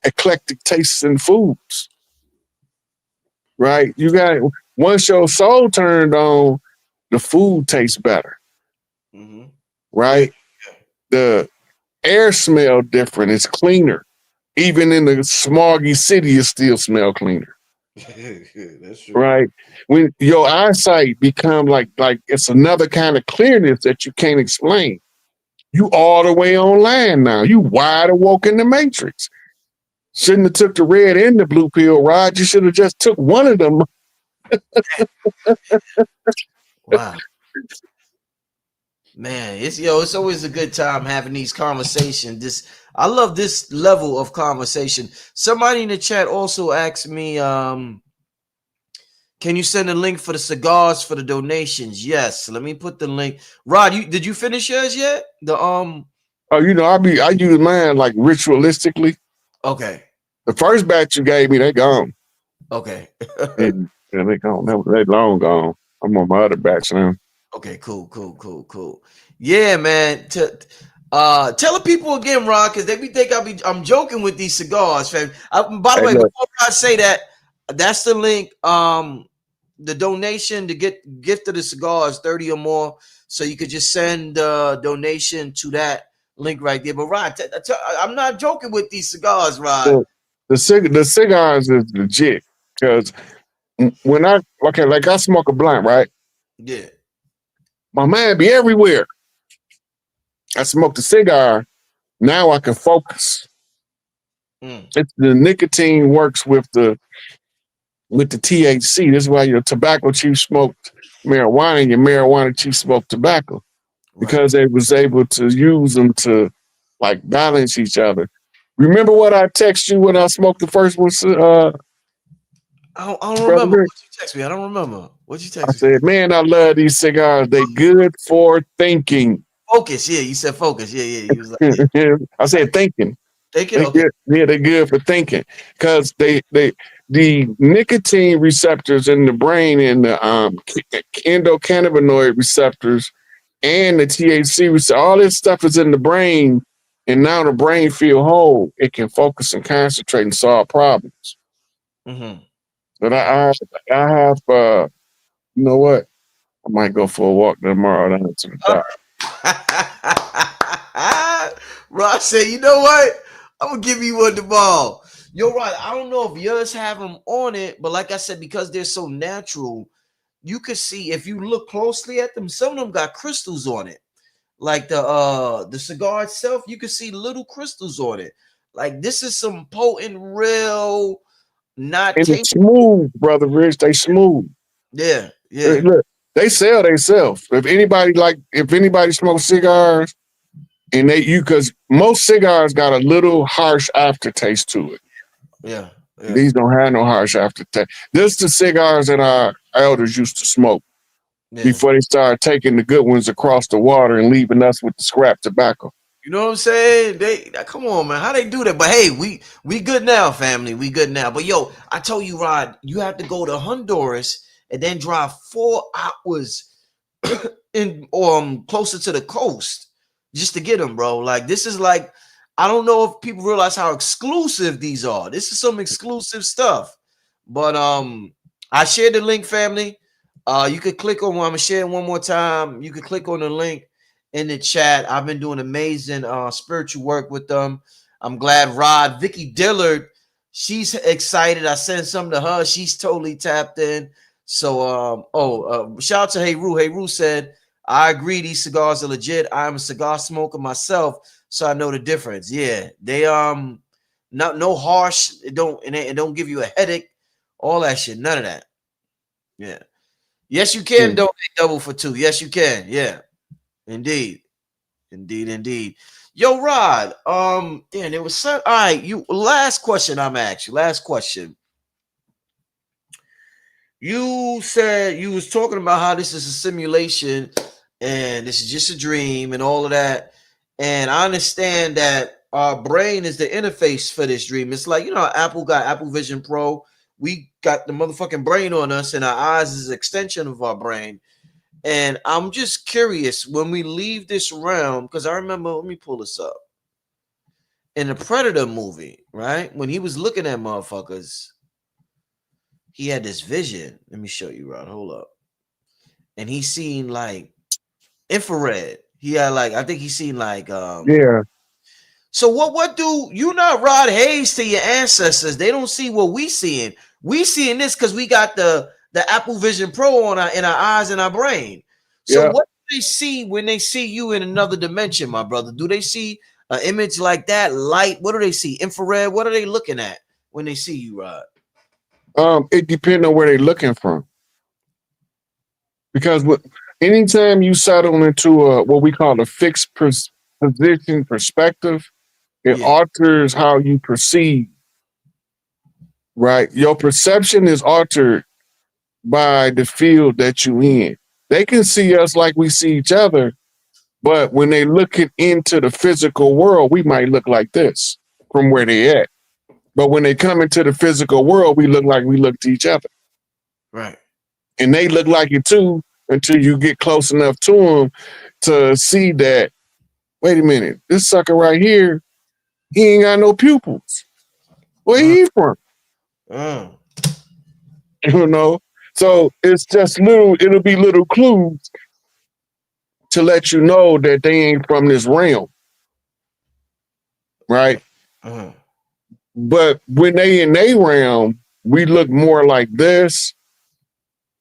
eclectic tastes in foods, right? You got once your soul turned on, the food tastes better, mm-hmm. Yeah. right? The air smell different. It's cleaner. Even in the smoggy city, it still smell cleaner, That's true. right? When your eyesight become like it's another kind of clearness that you can't explain. You all the way online now. You wide awoke in the matrix. Shouldn't have took the red and the blue pill, Rod. You should have just took one of them. Wow. Man, it's always a good time having these conversations. I love this level of conversation. Somebody in the chat also asked me, can you send a link for the cigars for the donations? Yes, let me put the link. Rod, did you finish yours yet? Oh, I use mine like ritualistically. Okay. The first batch you gave me, they gone. Okay. Yeah, they gone. They long gone. I'm on my other batch now. Okay, cool. Yeah, man. Tell the people again, Rod, because they be think I'm joking with these cigars, fam. By the Hey, way, look, before I say that, that's the link. The donation to get gift of the cigars, 30 or more. So you could just send donation to that link right there. But Rod, I'm not joking with these cigars, Rod. look, the cigars is legit because when like I smoke a blunt, right? Yeah. My mind be everywhere. I smoke the cigar. Now I can focus. Mm, It's the nicotine works with the THC. This is why your tobacco chief smoked marijuana and your marijuana chief smoked tobacco right. because they was able to use them to like balance each other. Remember what I text you when I smoked the first one, I don't brother remember. Rick? What you text me? I don't remember. What you I text me? said, man, I love these cigars. They good for thinking. Focus. Yeah, you said focus. Yeah. You was like, yeah. I said thinking. Take it. They Okay. good, yeah, they're good for thinking because the nicotine receptors in the brain and the endocannabinoid receptors and the THC receptor, all this stuff is in the brain, and now the brain feel whole. It can focus and concentrate and solve problems. Mm-hmm. But I have you know what? I might go for a walk tomorrow down to the dock. Ross said, you know what? I'm gonna give you one tomorrow. You're right. I don't know if yours have them on it, but like I said, because they're so natural, you could see if you look closely at them, some of them got crystals on it. Like the cigar itself, you can see little crystals on it. Like this is some potent, real, not And it's taste. smooth, brother Rich. They smooth. Yeah. Look, they sell themselves. If anybody smokes cigars and because most cigars got a little harsh aftertaste to it. Yeah. Yeah. These don't have no harsh aftertaste. This is the cigars that our elders used to smoke Yeah. before they started taking the good ones across the water and leaving us with the scrap tobacco. You know what I'm saying? Come on, man. How they do that? But hey, we good now, family. We good now. But yo, I told you, Rod, you have to go to Honduras and then drive 4 hours in closer to the coast just to get them, bro. Like this is like I don't know if people realize how exclusive these are. This is some exclusive stuff. But I shared the link, family. You could click on one. I'm gonna share it one more time. You could click on the link in the chat. I've been doing amazing spiritual work with them. I'm glad Rod, Vicky Dillard, she's excited. I sent something to her. She's totally tapped in. So shout out to Hey Roo. Hey Roo said, I agree, these cigars are legit. I'm a cigar smoker myself, so I know the difference. Yeah, Not no harsh. It don't give you a headache. All that shit. None of that. Yeah. Yes, you Yeah. can donate double for two. Yes, you can. Yeah. Indeed. Indeed. Indeed. Yo, Rod. Damn, there was some. All right. You last question. I'm asking. Last question. You said you was talking about how this is a simulation and this is just a dream and all of that. And I understand that our brain is the interface for this dream. It's like, Apple got Apple Vision Pro. We got the motherfucking brain on us, and our eyes is an extension of our brain. And I'm just curious when we leave this realm, because I remember, let me pull this up. In the Predator movie, right? When he was looking at motherfuckers, he had this vision. Let me show you, Rod. Hold up. And he seen like infrared. He had like, I think he seen like Yeah. so what do you not Rod Hayes to your ancestors? They don't see what we seeing. We seeing this because we got the Apple Vision Pro on in our eyes and our brain. So Yeah. what do they see when they see you in another dimension, my brother? Do they see an image like that? Light? What do they see? Infrared? What are they looking at when they see you, Rod? It depends on where they're looking from. Because anytime you settle into what we call a fixed position perspective, it Yeah. alters how you perceive, right? Your perception is altered by the field that you in. They can see us like we see each other, but when they looking into the physical world, we might look like this from where they at. But when they come into the physical world, we look like we look to each other. Right. And they look like it too until you get close enough to them to see that, wait a minute, this sucker right here, he ain't got no pupils. Where Uh, he from? uh, You know? So it's just it'll be little clues to let you know that they ain't from this realm, right? uh, But when they in their realm, we look more like this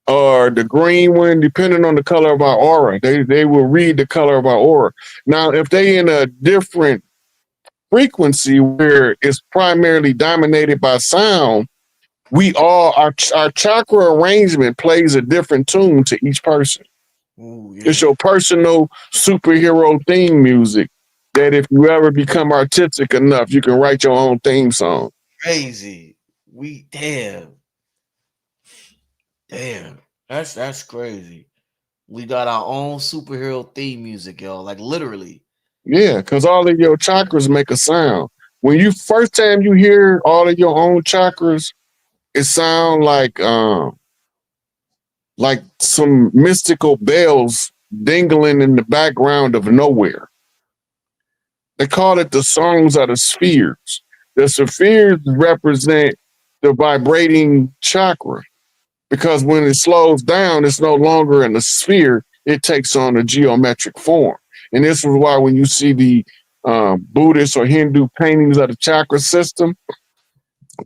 or the green one, depending on the color of our aura. They will read the color of our aura. Now, if they in a different frequency where it's primarily dominated by sound, we all our chakra arrangement plays a different tune to each person. ooh, It's yeah. your personal superhero theme music that if you ever become artistic enough, you can write your own theme song. Crazy. We damn. That's crazy. We got our own superhero theme music, yo. Like literally. Yeah, because all of your chakras make a sound. When you first time you hear all of your own chakras, it sound like some mystical bells dingling in the background of nowhere. They call it the songs of the spheres. The spheres represent the vibrating chakra because when it slows down, it's no longer in a sphere, it takes on a geometric form. And this is why when you see the Buddhist or Hindu paintings of the chakra system,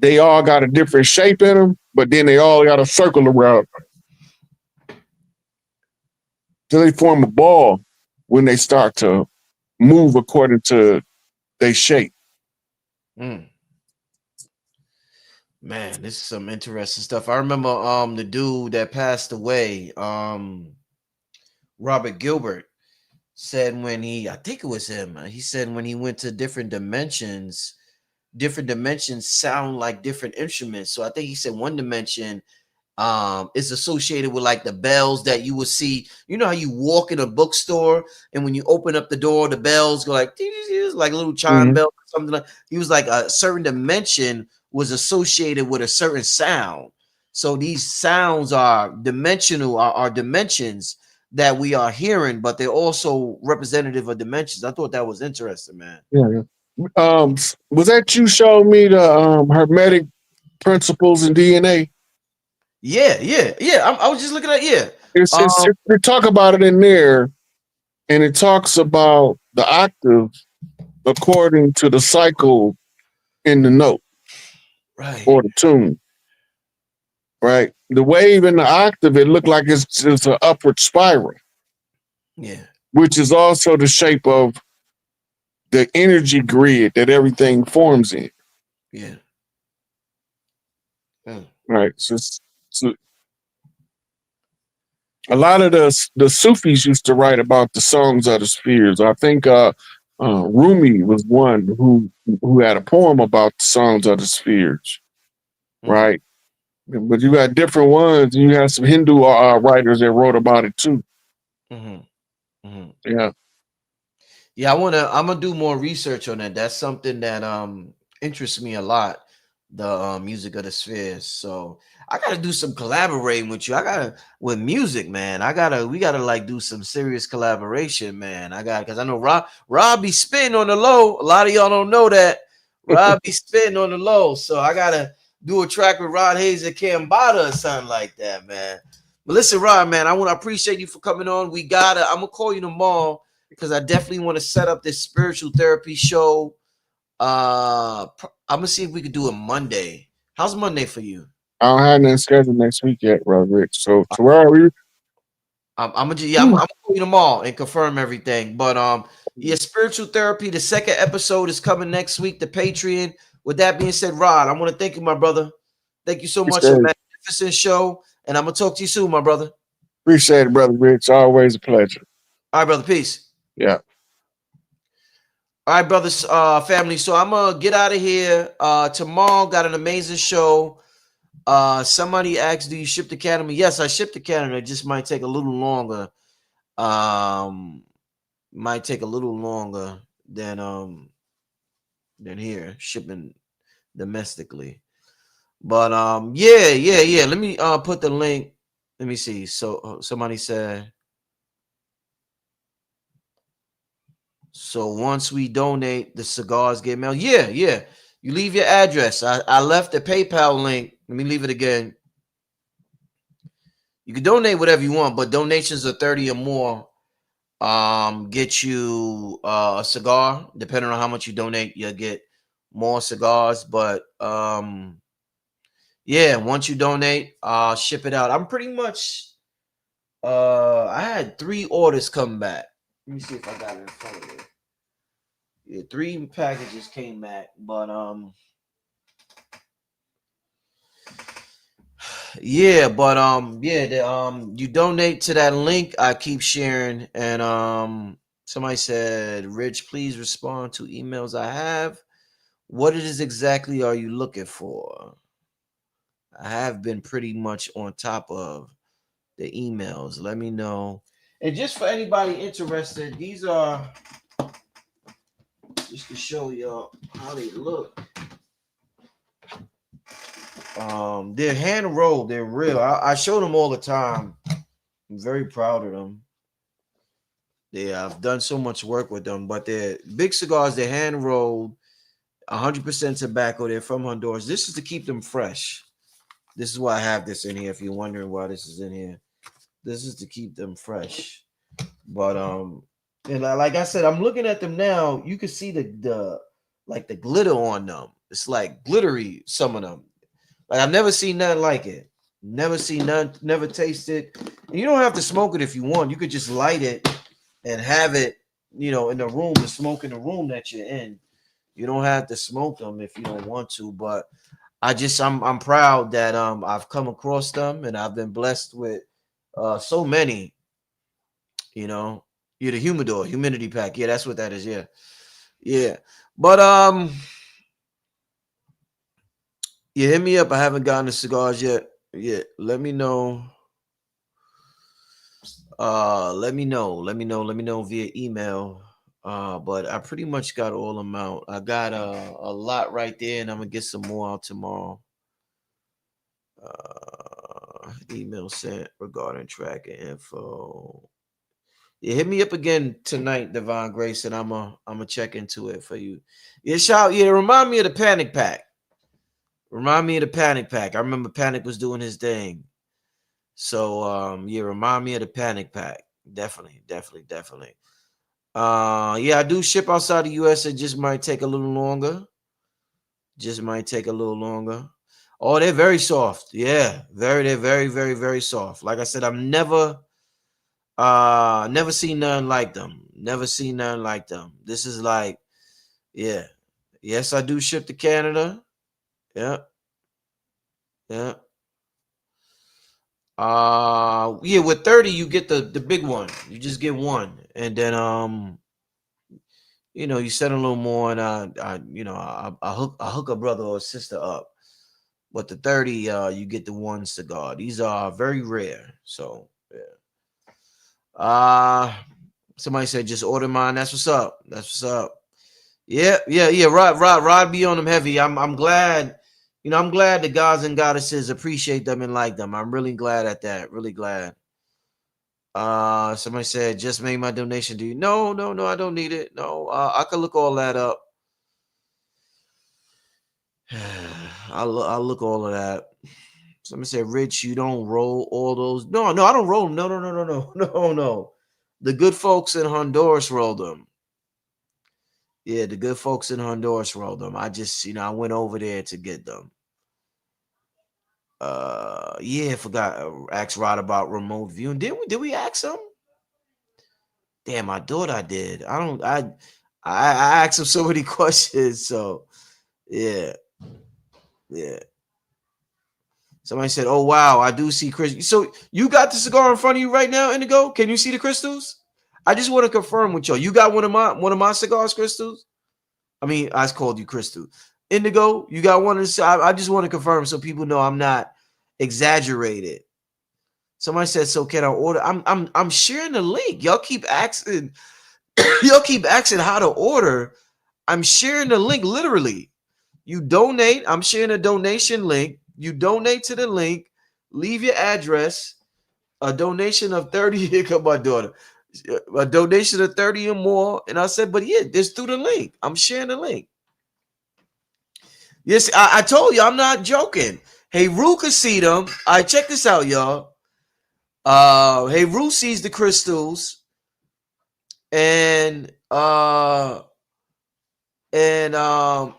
they all got a different shape in them, but then they all got a circle around. So they form a ball when they start to move according to their shape. Mm. Man, this is some interesting stuff. I remember the dude that passed away, Robert Gilbert, said when I think it was him, he said when he went to different dimensions sound like different instruments. So I think he said one dimension is associated with like the bells that you will see. You know how you walk in a bookstore and when you open up the door, the bells go like like a little chime Mm-hmm. bell or something. Like he was like a certain dimension was associated with a certain sound. So these sounds are dimensional, are dimensions that we are hearing, but they're also representative of dimensions. I thought that was interesting, man. Yeah, yeah. Was that you showed me the hermetic principles in DNA? Yeah, yeah, yeah. I was just looking at It's um they talk about it in there, and it talks about the octave according to the cycle in the note right. or the tune. Right, the wave in the octave it looked like it's an upward spiral, Yeah. which is also the shape of the energy grid that everything forms in. Yeah. Mm. Right. So a lot of the Sufis used to write about the songs of the spheres. I think Rumi was one who had a poem about the songs of the spheres, Mm. right? But you got different ones, and you have some Hindu writers that wrote about it too. Mm-hmm. Mm-hmm. Yeah, Yeah, I'm gonna do more research on that. That's something that interests me a lot. The music of the spheres. So I gotta do some collaborating with you. I gotta with music, man. We gotta like do some serious collaboration, man. I got because I know Rob be spitting on the low. A lot of y'all don't know that. Rob be spitting on the low. So I gotta do a track with Rod Hayes and Cambada or something like that, man. But listen, Rob, man, I appreciate you for coming on. I'm gonna call you tomorrow because I definitely want to set up this spiritual therapy show. I'm gonna see if we could do it Monday. How's Monday for you? I don't have nothing scheduled next week yet, Brother Rich. So where are we? I'm gonna call you tomorrow and confirm everything. But yeah, spiritual therapy. The second episode is coming next week. The Patreon. With that being said, Rod, I want to thank you, my brother. Thank you so much, a Appreciate magnificent show, and I'm gonna talk to you soon, my brother. appreciate it, Brother Rich. Always a pleasure. All right, brother. Peace. Yeah. All right, brothers, family. So I'm gonna get out of here. Tomorrow got an amazing show. Somebody asked, "Do you ship to Canada?" Yes, I ship to Canada. It just might take a little longer. Um, might take a little longer than here shipping domestically. But yeah. Let me put the link. Let me see. So somebody said, so once we donate, the cigars get mailed. Yeah. You leave your address. I left the PayPal link. Let me leave it again. You can donate whatever you want, but donations of 30 or more get you a cigar. Depending on how much you donate, you'll get more cigars. But yeah, once you donate, ship it out. I'm pretty much I had 3 orders come back. Let me see if I got it in front of me. Yeah, 3 packages came back, but you donate to that link I keep sharing, and somebody said, Rich, please respond to emails I have. What it is exactly are you looking for? I have been pretty much on top of the emails. Let me know. And just for anybody interested, these are just to show y'all how they look. They're hand rolled, they're real. I show them all the time. I'm very proud of them. I've done so much work with them, but they're big cigars. They're hand rolled, 100% tobacco. They're from Honduras. This is to keep them fresh. This is why I have this in here. If you're wondering why this is in here, this is to keep them fresh. But and like I said, I'm looking at them now. You can see the like the glitter on them. It's like glittery. Some of them. Like I've never seen nothing like it. Never seen none. Never tasted. And you don't have to smoke it if you want. You could just light it and have it, in the room, to smoke in the room that you're in. You don't have to smoke them if you don't want to. But I'm proud that I've come across them and I've been blessed with so many. You know, you're the humidor, humidity pack. Yeah, that's what that is. Yeah. But yeah, hit me up. I haven't gotten the cigars yet. Yeah, let me know. Let me know via email. But I pretty much got all them out. I got a lot right there, and I'm gonna get some more out tomorrow. Email sent regarding tracking info. Yeah, hit me up again tonight, Divine Grace, and I'm gonna check into it for you. Yeah, remind me of the Panic Pack. Remind me of the Panic Pack. I remember Panic was doing his thing. So yeah, remind me of the Panic Pack. Definitely. Yeah, I do ship outside the US. It just might take a little longer. Just might take a little longer. Oh, they're very soft. Yeah, they're very soft. Like I said, I've never seen none like them. Never seen none like them. This is like, yeah. Yes, I do ship to Canada. Yeah, yeah. Yeah, with 30 you get the big one. You just get one. And then you set a little more and I hook a brother or sister up. But the 30, you get the one cigar. These are very rare. So yeah. Uh Somebody said just order mine. That's what's up. That's what's up. Yeah, yeah, yeah. Rod be on them heavy. I'm glad, I'm glad the gods and goddesses appreciate them and like them. I'm really glad at that. Really glad. Somebody said just made my donation. Do you? No, no, no. I don't need it. No, I could look all that up. I'll look all of that. Somebody said, Rich, you don't roll all those. No, no, I don't roll them. No, no, no, no, no, no, no. The good folks in Honduras rolled them. Yeah, the good folks in Honduras rolled them. I just, I went over there to get them. Yeah, I forgot. Asked Rod about remote viewing. Did we ask him? Damn, I thought I did. I don't. I asked him so many questions. So yeah, yeah. Somebody said, "Oh wow, I do see crystals." So you got the cigar in front of you right now, Indigo? Can you see the crystals? I just want to confirm with y'all. You got one of my cigars, crystals? I mean, I called you Crystal. Indigo, you got one of the. I just want to confirm so people know I'm not exaggerated. Somebody said, "So can I order?" I'm sharing the link. Y'all keep asking. Y'all keep asking how to order. I'm sharing the link literally. You donate. I'm sharing a donation link. You donate to the link. Leave your address. A donation of 30. Here come my daughter. A donation of 30 or more. And I said, but yeah, it's through the link. I'm sharing the link. Yes, I told you I'm not joking. Hey, Rue can see them. All right, check this out, y'all. Hey, Rue sees the crystals, and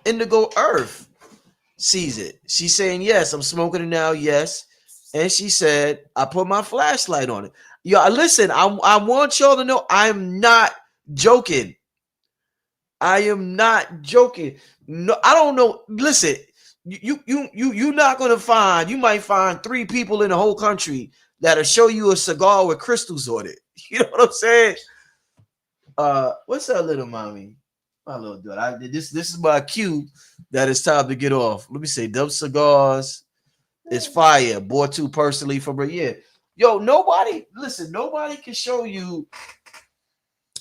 Indigo Earth sees it. She's saying yes. I'm smoking it now. Yes, and she said I put my flashlight on it. Yo, listen. I want y'all to know I'm not joking. I am not joking. No, I don't know. Listen, you're not gonna find. You might find 3 people in the whole country that'll show you a cigar with crystals on it. You know what I'm saying? What's that little mommy? My little daughter. This is my cue that it's time to get off. Let me say, them cigars is fire. Bought 2 personally from her. Yeah, yo, nobody can show you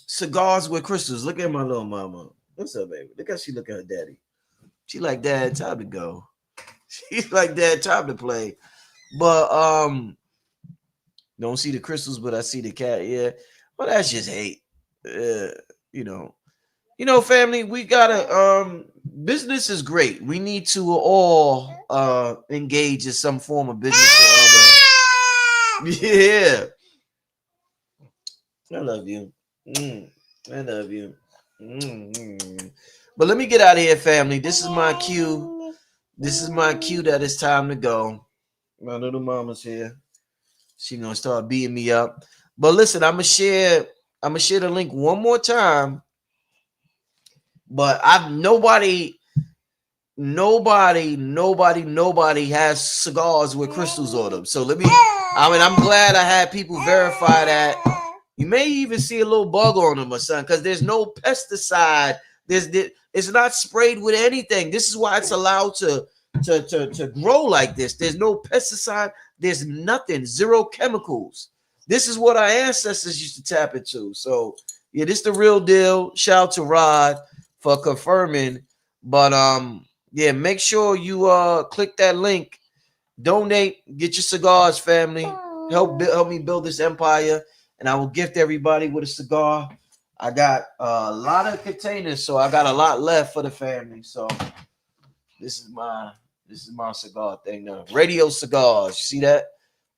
cigars with crystals. Look at my little mama. What's up, baby? Look how she look at her daddy. She like, Dad, time to go. She's like, Dad, time to play. But don't see the crystals, but I see the cat. Yeah, well, that's just hate. You know, family. We gotta. Business is great. We need to all engage in some form of business or other. Yeah, I love you. I love you. But let me get out of here, family. This is my cue. This is my cue that it's time to go. My little mama's here. She gonna start beating me up. But listen, I'm gonna share the link one more time. But I've nobody has cigars with crystals on them. So I'm glad I had people verify that. You may even see a little bug on them or something because there's no pesticide. It's not sprayed with anything. This is why it's allowed to grow like this. There's no pesticide. There's nothing. Zero chemicals. This is what our ancestors used to tap into. So yeah, this is the real deal. Shout out to Rod for confirming. But yeah, make sure you click that link, donate, get your cigars, family. Help me build this empire, and I will gift everybody with a cigar. I got a lot of containers, so I got a lot left for the family. So this is my cigar thing now. Radio cigars, you see that?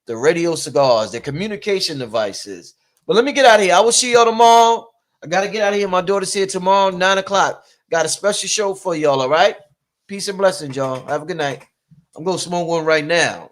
The radio cigars, the communication devices. But let me get out of here. I will see y'all tomorrow. I gotta get out of here. My daughter's here tomorrow, 9 o'clock. Got a special show for y'all. All right. Peace and blessings, y'all. Have a good night. I'm gonna smoke one right now.